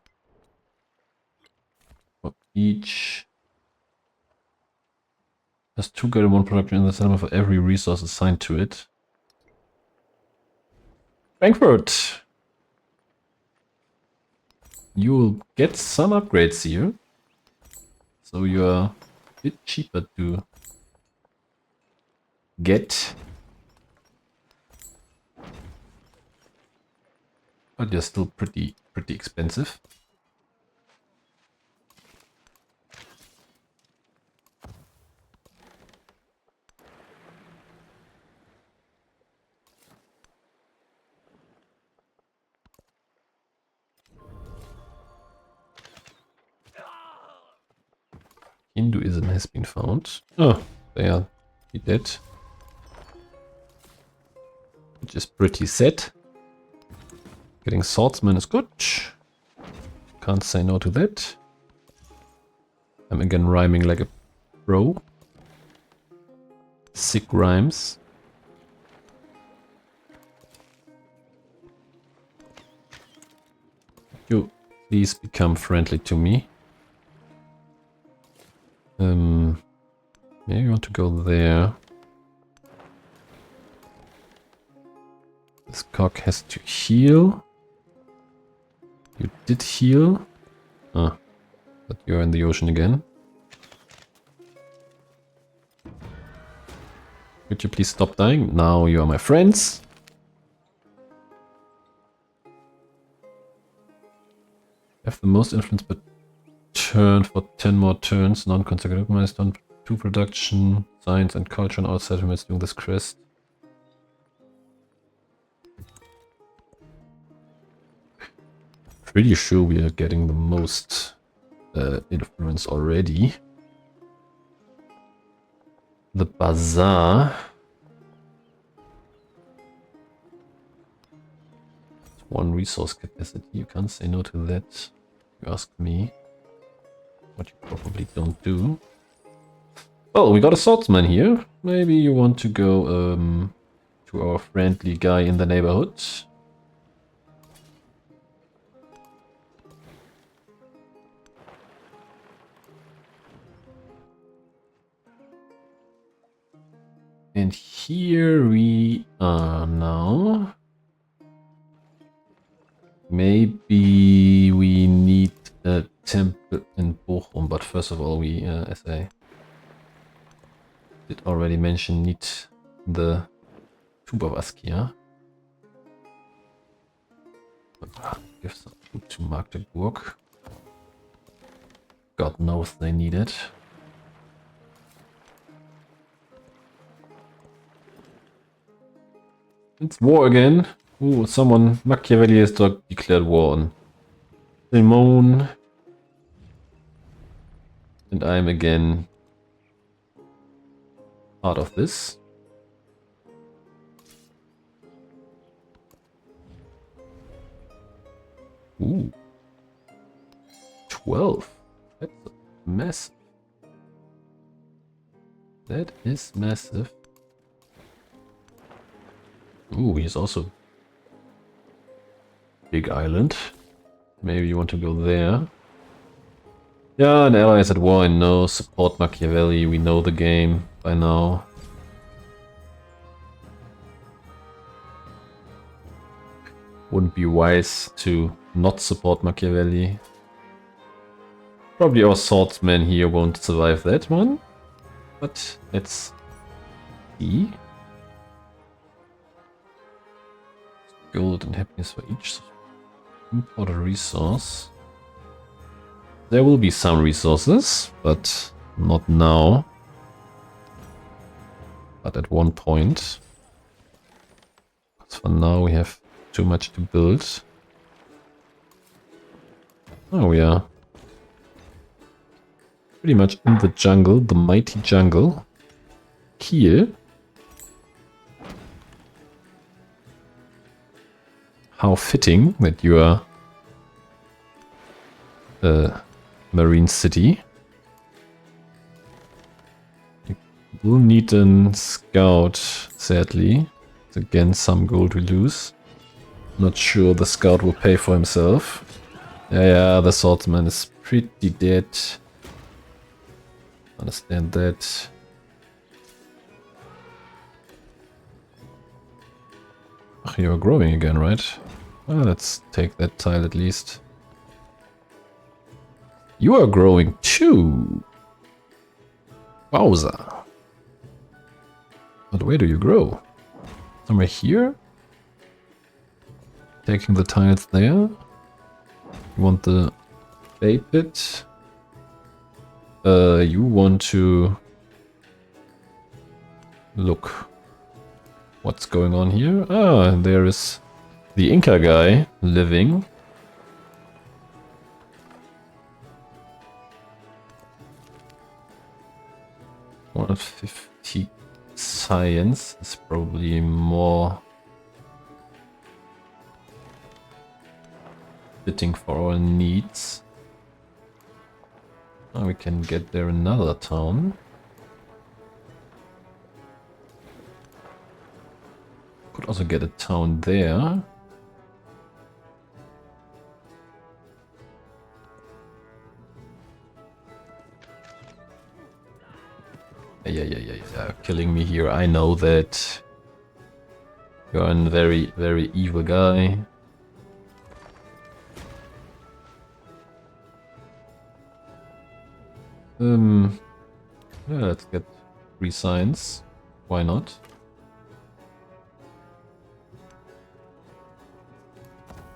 For each has 2 good and 1 production in the settlement for every resource assigned to it. Frankfurt! You will get some upgrades here. So you're a bit cheaper to get. But they're still pretty expensive. Hinduism has been found. Oh, they are dead. Which is pretty sad. Getting swordsman is good. Can't say no to that. I'm again rhyming like a pro. Sick rhymes. You please become friendly to me. Maybe you want to go there. This cock has to heal. You did heal. Ah, but you're in the ocean again. Could you please stop dying? Now you are my friends. Have the most influence per turn for 10 more turns. Non-consecutive milestone 2 production, science and culture on all settlements doing this quest. Pretty sure we are getting the most influence already. The bazaar. It's 1 resource capacity. You can't say no to that. You ask me. What you probably don't do. Well, we got a swordsman here. Maybe you want to go to our friendly guy in the neighborhood. And here we are now. Maybe we need a temple in Bochum, but first of all we, as I did already mention, need the Tube of Askia. Give some food to Magdeburg. God knows they need it. It's war again. Ooh, someone, Machiavelli has declared war on Simone. And I'm again part of this. Ooh. 12. That's massive. That is massive. Ooh, he's also big island. Maybe you want to go there. Yeah, an ally is at war, I know. Support Machiavelli, we know the game by now. Wouldn't be wise to not support Machiavelli. Probably our swordsman here won't survive that one. But let's see. Gold and happiness for each. Import a resource. There will be some resources, but not now. But at one point. Because for now we have too much to build. Oh yeah. Pretty much in the jungle, the mighty jungle. Kiel. How fitting that you are a marine city. You will need a scout, sadly. It's again some gold we lose. Not sure the scout will pay for himself. Yeah, the swordsman is pretty dead. Understand that. Oh, you're growing again, right? Well, let's take that tile at least. You are growing too! Wowza! But where do you grow? Somewhere here? Taking the tiles there? You want the bay pit? You want to look what's going on here. Ah, there is the Inca guy living. $150 science is probably more fitting for our needs. Now we can get there another town. Could also get a town there. Yeah. Killing me here. I know that. You're a very, very evil guy. Yeah, let's get 3 signs. Why not?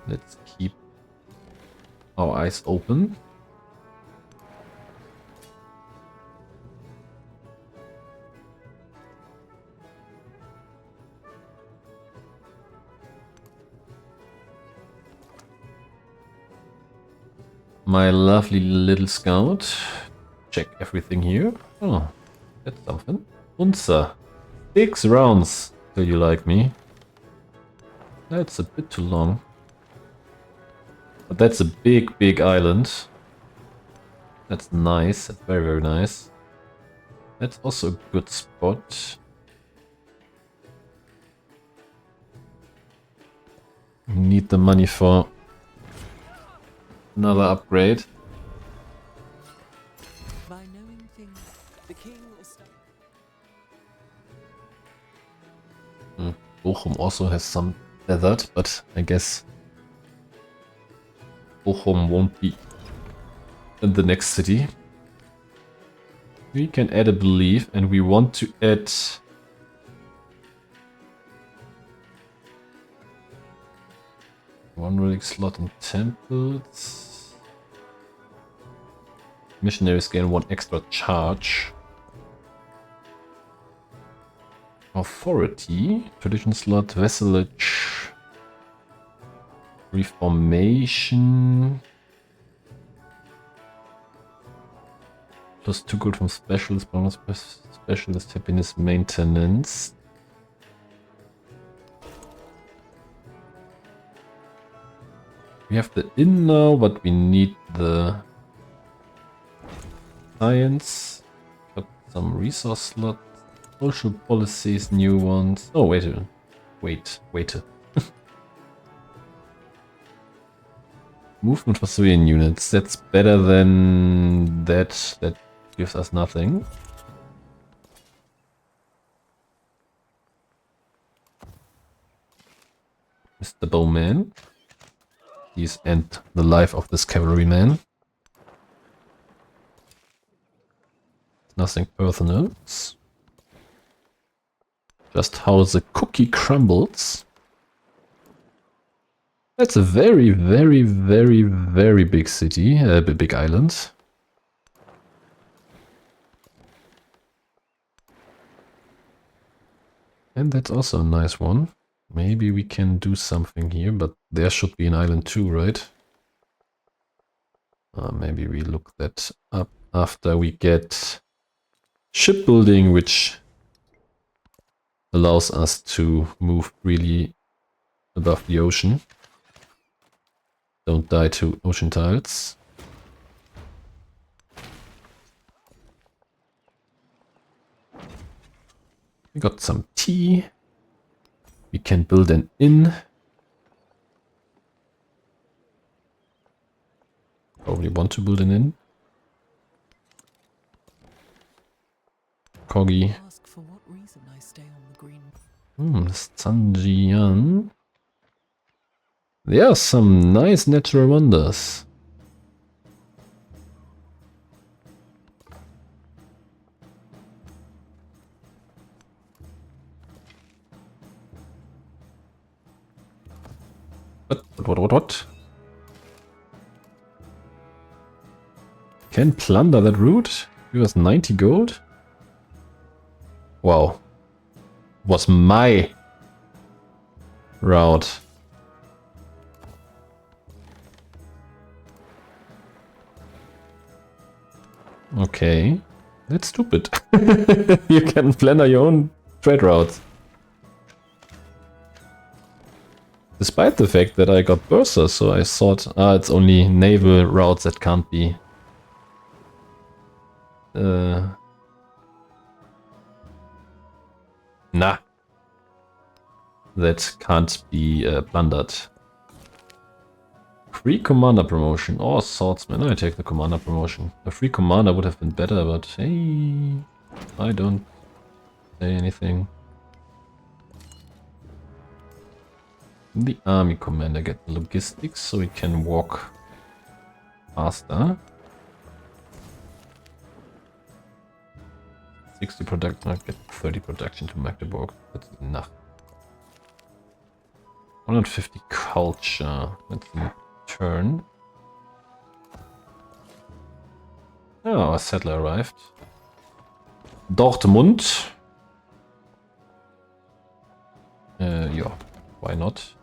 Let's keep our eyes open. My lovely little scout. Check everything here. Oh, that's something. Unser. 6 rounds till you like me. That's a bit too long. But that's a big, big island. That's nice. That's very, very nice. That's also a good spot. Need the money for another upgrade. By knowing things, the king will start. Bochum also has some desert, but I guess Bochum won't be in the next city. We can add a belief, and we want to add one relic slot in temples. Missionaries gain 1 extra charge. Authority, tradition slot, vassalage, reformation. +2 gold from specialist, bonus specialist, happiness, maintenance. We have the inn now, but we need the science. Got some resource slots, social policies, new ones. Oh, wait. Movement for civilian units. That's better than that. That gives us nothing. Mr. Bowman. Please end the life of this cavalryman. Nothing personal. Just how the cookie crumbles. That's a very, very, very, very big city, a big island. And that's also a nice one. Maybe we can do something here, but there should be an island too, right? Maybe we look that up after we get shipbuilding, which allows us to move really above the ocean. Don't die to ocean tiles. We got some tea. We can build an inn. Probably want to build an inn. Coggy. Ask for what reason I stay on the green. Stanjian. There are some nice natural wonders. What? Can plunder that route? Give us 90 gold? Wow. Was my route. Okay. That's stupid. You can plan your own trade routes. Despite the fact that I got Bursa, so I thought, it's only naval routes that can't be... Nah. That can't be plundered. Free commander promotion or swordsman. I take the commander promotion. A free commander would have been better, but hey, I don't say anything. The army commander get logistics so he can walk faster. 60 production, I get 30 production to Magdeburg. That's enough. 150 culture. That's a turn. Oh, a settler arrived. Dortmund. Yeah, why not?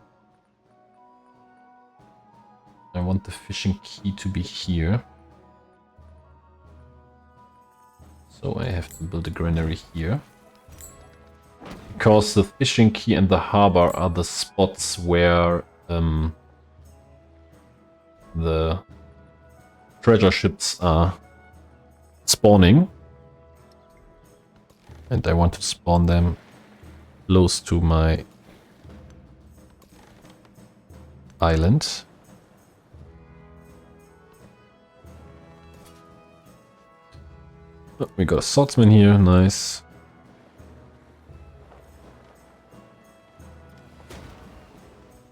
I want the fishing key to be here. So I have to build a granary here. Because the fishing key and the harbor are the spots where the treasure ships are spawning. And I want to spawn them close to my island. Oh, we got a swordsman here, nice.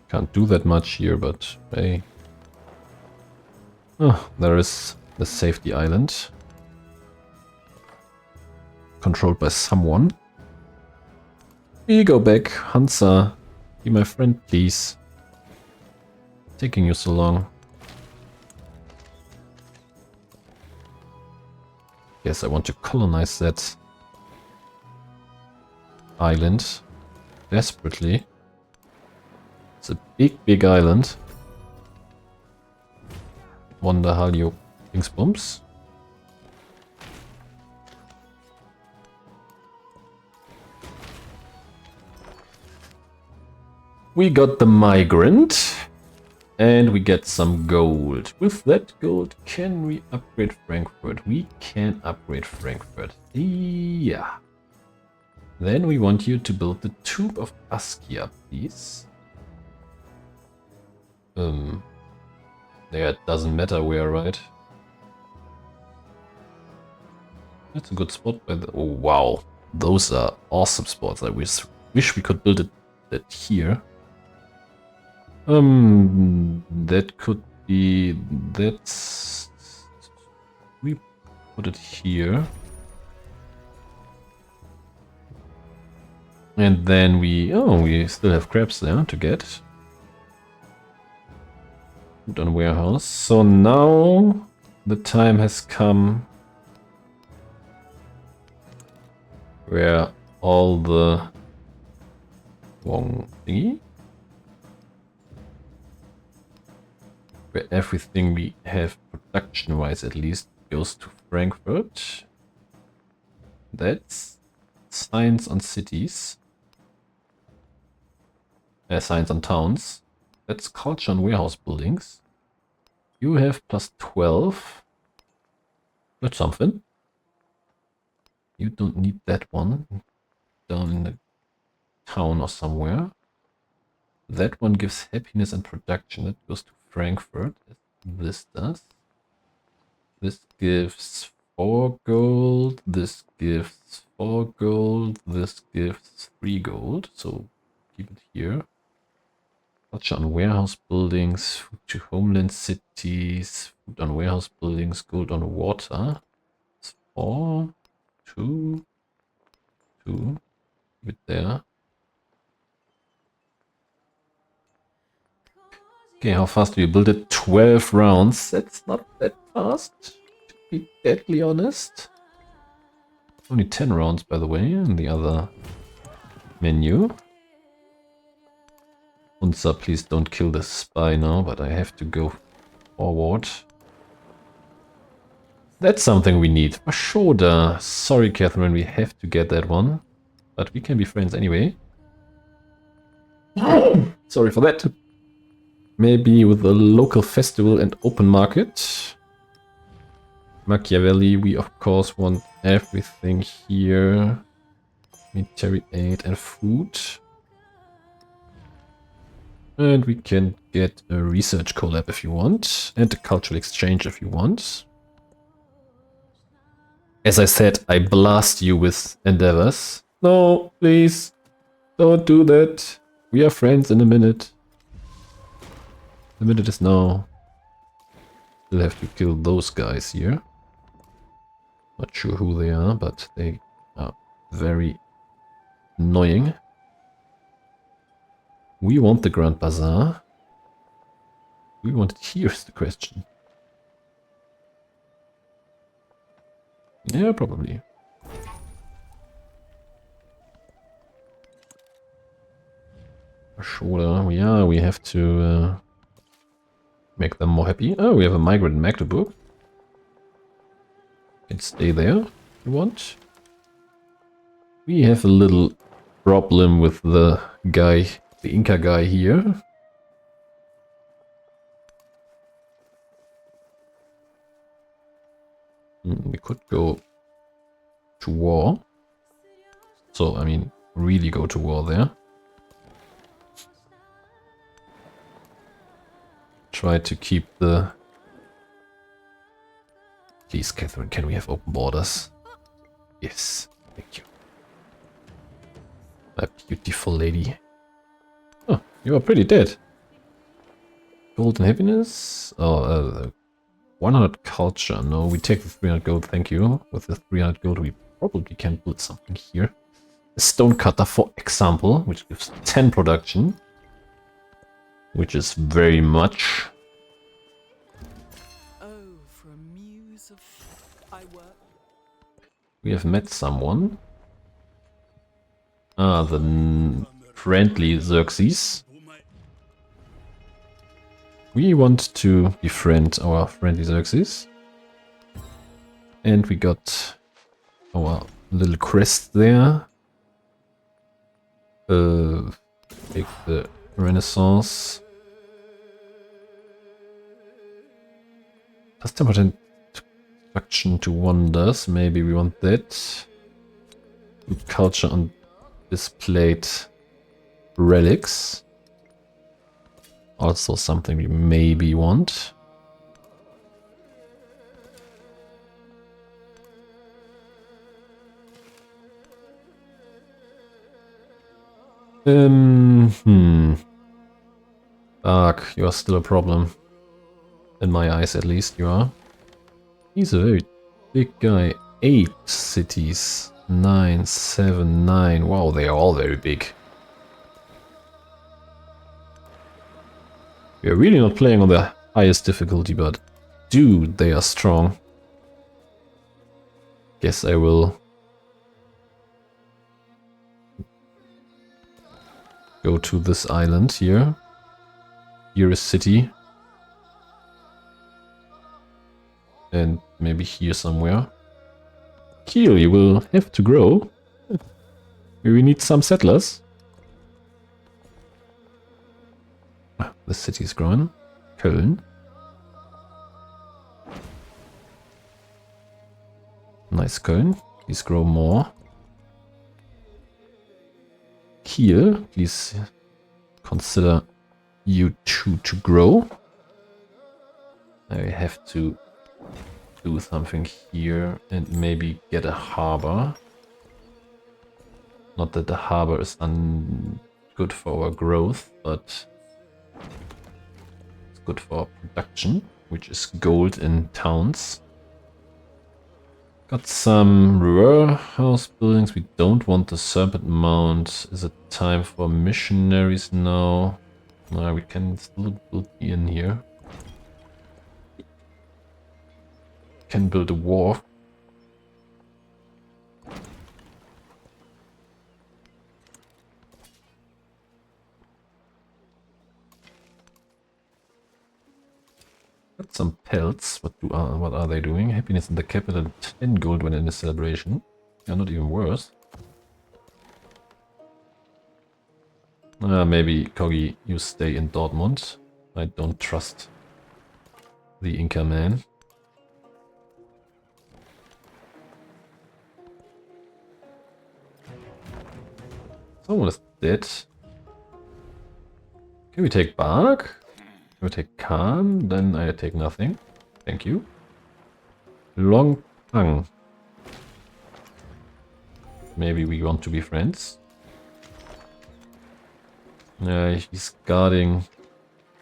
Can't do that much here, but hey. Oh, there is the safety island. Controlled by someone. We go back. Hansa, be my friend, please. Taking you so long. Yes, I want to colonize that island desperately. It's a big, big island. Wonder how you things bumps. We got the migrant. And we get some gold. With that gold, can we upgrade Frankfurt? We can upgrade Frankfurt. Yeah. Then we want you to build the Tomb of Askia, please. There, it doesn't matter where, right? That's a good spot by the... Oh, wow. Those are awesome spots. I wish we could build it here. That could be... That's... We put it here. And then we... Oh, we still have crabs there to get. Put on warehouse. So now the time has come where all the wrong thingy, where everything we have production wise at least goes to Frankfurt. That's science on cities. Science on towns. That's culture on warehouse buildings. You have plus 12. That's something. You don't need that one. Down in the town or somewhere. That one gives happiness and production. That goes to Frankfurt. This does. This gives 4 gold. This gives 4 gold. This gives 3 gold. So keep it here. Culture on warehouse buildings, food to homeland cities, food on warehouse buildings, gold on water. It's 4, 2, 2. Keep it there. Okay, how fast do you build it? 12 rounds. That's not that fast, to be deadly honest. Only 10 rounds, by the way, in the other menu. Unsa, please don't kill the spy now, but I have to go forward. That's something we need. Mashoda. Sorry, Catherine, we have to get that one. But we can be friends anyway. Sorry for that. Maybe with a local festival and open market. Machiavelli, we of course want everything here. Military aid and food. And we can get a research collab if you want. And a cultural exchange if you want. As I said, I blast you with endeavors. No, please. Don't do that. We are friends in a minute. The minute is now. Still have to kill those guys here. Not sure who they are, but they are very annoying. We want the Grand Bazaar. We want it here is the question. Yeah, probably. Sure, yeah, we have to make them more happy. Oh, we have a migrant in Magdeburg. Can stay there if you want. We have a little problem with the guy, the Inca guy here. We could go to war. So, I mean, really go to war there. Try to keep the... Please, Catherine, can we have open borders? Yes, thank you. A beautiful lady. Oh, you are pretty dead. Gold and happiness? Oh, 100 culture. No, we take the 300 gold, thank you. With the 300 gold, we probably can build something here. A stone cutter, for example, which gives 10 production. Which is very much. Oh, for a muse of I work. We have met someone. Ah, the friendly Xerxes. We want to befriend our friendly Xerxes. And we got our little crest there. Take the Renaissance. Plus 10% construction to wonders. Maybe we want that. Good culture on displayed relics. Also something we maybe want. Dark, you are still a problem. In my eyes, at least, you are. He's a very big guy. 8 cities. 9, 7, 9. Wow, they are all very big. We are really not playing on the highest difficulty, but dude, they are strong. Guess I will go to this island here. Here is city. And maybe here somewhere. Kiel, you will have to grow. We need some settlers. Ah, the city is growing. Köln. Nice Köln. Please grow more. Kiel, please consider you two to grow. I have to do something here and maybe get a harbor. Not that the harbor is good for our growth, but it's good for our production, which is gold in towns. Got some warehouse buildings. We don't want the Serpent Mount. Is it time for missionaries now? No, we can still build in here. Can build a wharf. Got some pelts. What are they doing? Happiness in the capital, 10 gold when in a celebration. Yeah, not even worse. Maybe Kogi, you stay in Dortmund. I don't trust the Inca man. Someone is dead. Can we take Bark? Can we take Khan? Then I take nothing. Thank you. Long Pang. Maybe we want to be friends. He's guarding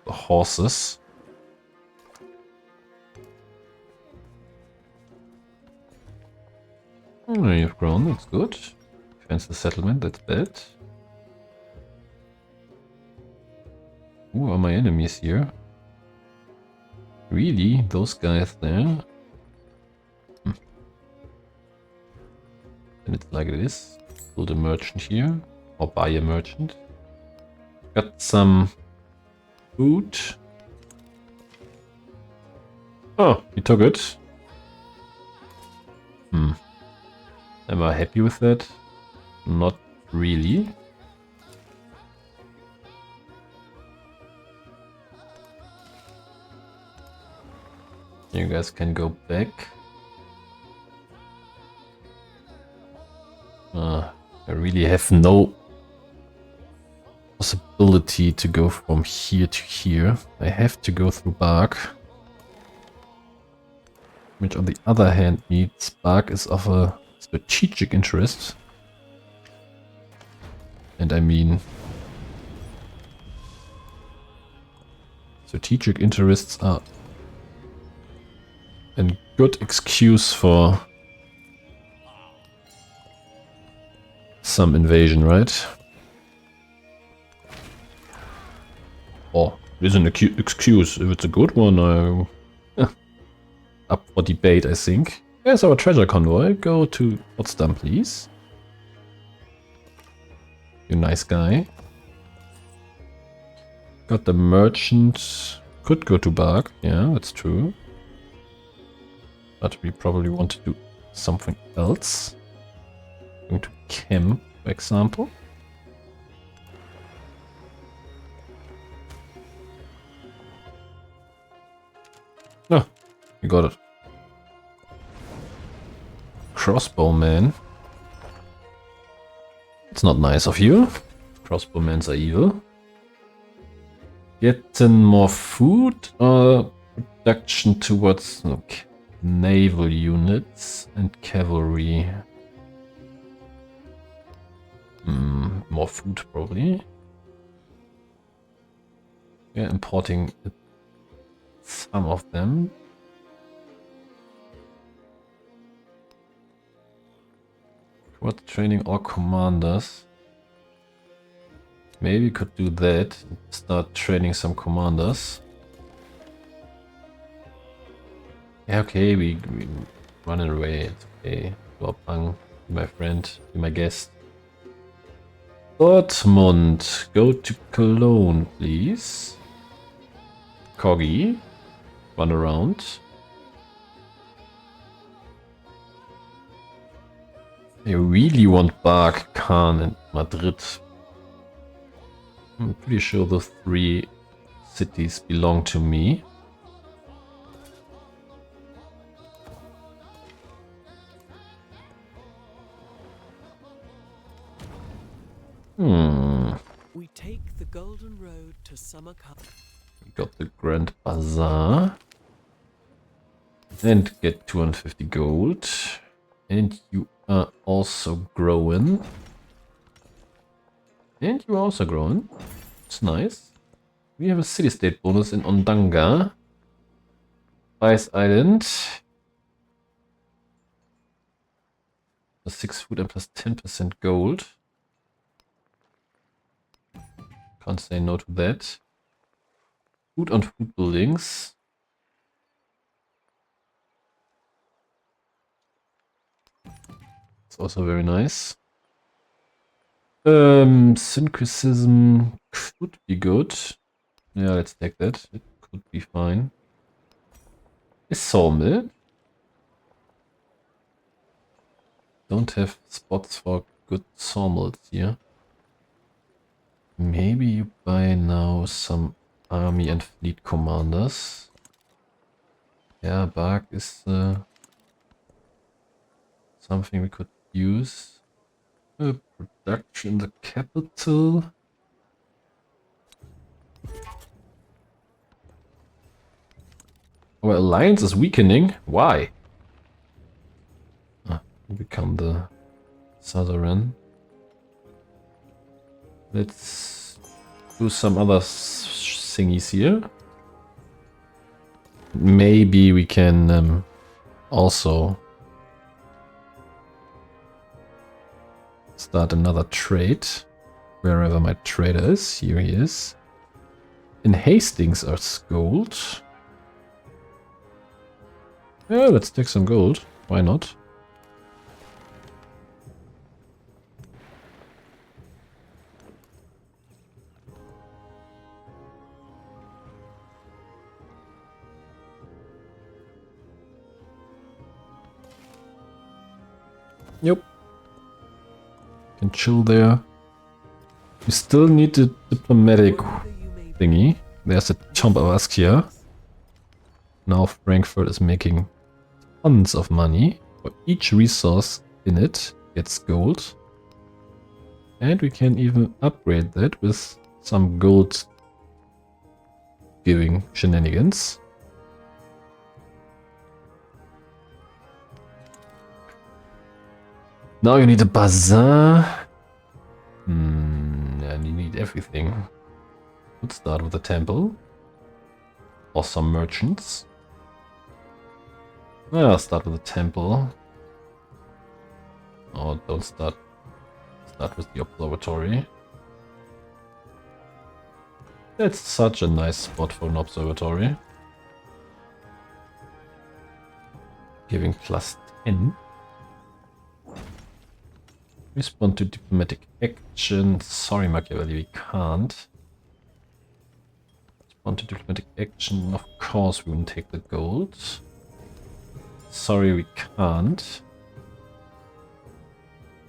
the horses. Oh, you've grown, that's good. Defense the settlement, that's bad. Who are my enemies here? Really? Those guys there? And it's like this. Build a merchant here. Or buy a merchant. Got some food. Oh, he took it. Am I happy with that? Not really. You guys can go back. I really have no possibility to go from here to here. I have to go through Bark. Which on the other hand means Bark is of a strategic interest. And I mean, strategic interests are a good excuse for some invasion, right? Or it is an excuse. If it's a good one, up for debate, I think. There's our treasure convoy. Go to Potsdam, please. You nice guy. Got the merchant. Could go to Bark. Yeah, that's true. But we probably want to do something else. Going to Chem, for example. Oh, you got it. Crossbowman. It's not nice of you. Crossbowmans are evil. Getting more food or production towards naval units and cavalry. More food probably. Yeah, importing some of them. What training all commanders? Maybe we could do that. Start training some commanders. Yeah, okay, we running away. It's okay. Bang, be my friend, be my guest. Dortmund, go to Cologne, please. Coggy, run around. I really want Bark, Khan, and Madrid. I'm pretty sure those three cities belong to me. We take the golden road to Samarkand. We got the Grand Bazaar. And get 250 gold. And you are also growing. And you are also growing. It's nice. We have a city-state bonus in Ondanga. Spice Island. Plus 6 food and plus 10% gold. Can't say no to that. Food on food buildings. It's also very nice. Syncretism could be good. Yeah, let's take that. It could be fine. A sawmill. Don't have spots for good sawmills here. Maybe you buy now some army and fleet commanders. Yeah, bark is something we could use. Production in the capital. Our alliance is weakening. Why? We become the suzerain. Let's do some other thingies here. Maybe we can also start another trade. Wherever my trader is. Here he is. In Hastings there's gold. Yeah, let's take some gold. Why not? Yep. Can chill there. We still need the diplomatic thingy. There's a chump of us here. Now Frankfurt is making tons of money. For each resource in it gets gold. And we can even upgrade that with some gold giving shenanigans. Now you need a bazaar. And you need everything. Let's start with a temple. Or some merchants. I'll start with a temple. Oh, don't start. Start with the observatory. That's such a nice spot for an observatory. Giving +10. Respond to diplomatic action. Sorry, Machiavelli, we can't. Respond to diplomatic action. Of course, we won't take the gold. Sorry, we can't.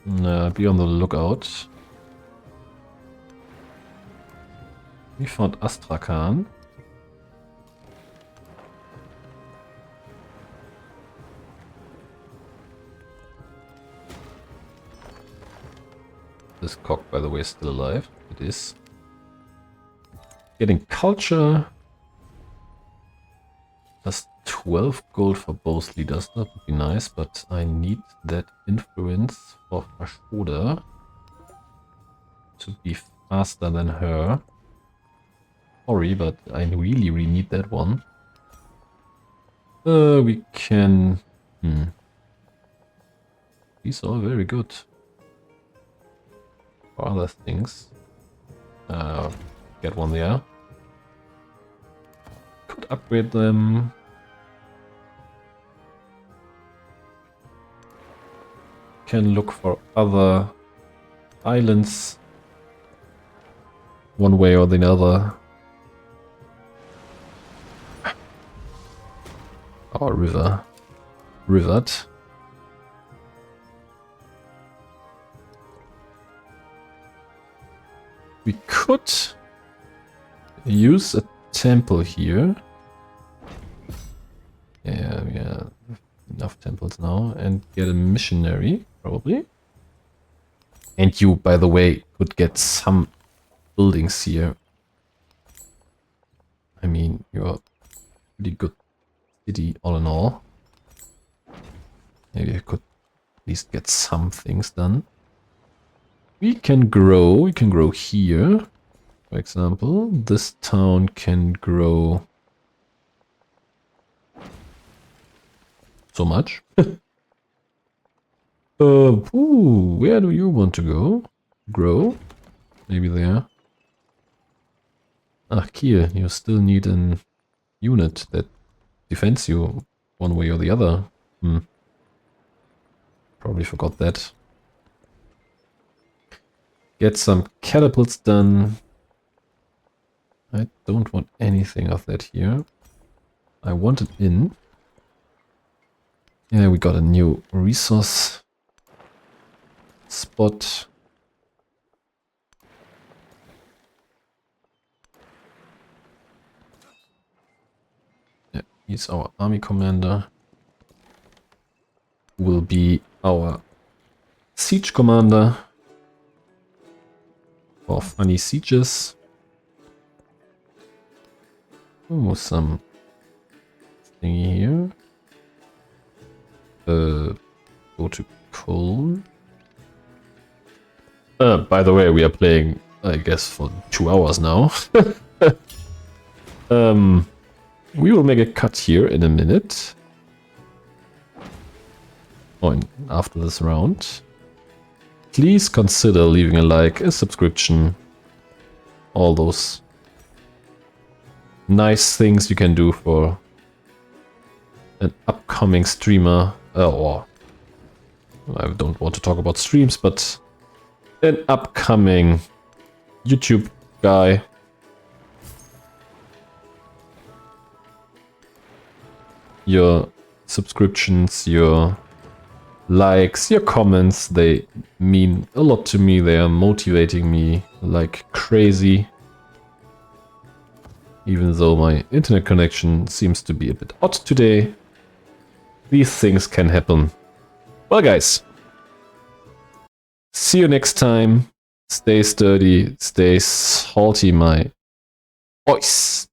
Be on the lookout. We found Astrakhan. This cock, by the way, is still alive. It is. Getting culture. Plus 12 gold for both leaders. That would be nice, but I need that influence for Fashoda to be faster than her. Sorry, but I really need that one. We can... These are very good. For other things. Get one there. Could upgrade them. Can look for other islands. One way or the other. Our river. Rivet. We could use a temple here. Yeah, we have enough temples now. And get a missionary, probably. And you, by the way, could get some buildings here. I mean, you're a pretty good city all in all. Maybe I could at least get some things done. We can grow here. For example, this town can grow so much. Where do you want to go? Grow? Maybe there. Ah, Kiel, you still need an unit that defends you one way or the other. Probably forgot that. Get some catapults done. I don't want anything of that here. I want it in. Yeah, we got a new resource spot. He's our army commander. Will be our siege commander for funny sieges. Oh, some thingy here. Go to Cologne. By the way, we are playing, I guess, for 2 hours now. We will make a cut here in a minute. Or after this round. Please consider leaving a like, a subscription, all those nice things you can do for an upcoming streamer. Or I don't want to talk about streams, but an upcoming YouTube guy. Your subscriptions, your likes, your comments, they mean a lot to me. They are motivating me like crazy. Even though my internet connection seems to be a bit odd today, these things can happen. Well, guys, see you next time. Stay sturdy, stay salty, my boys.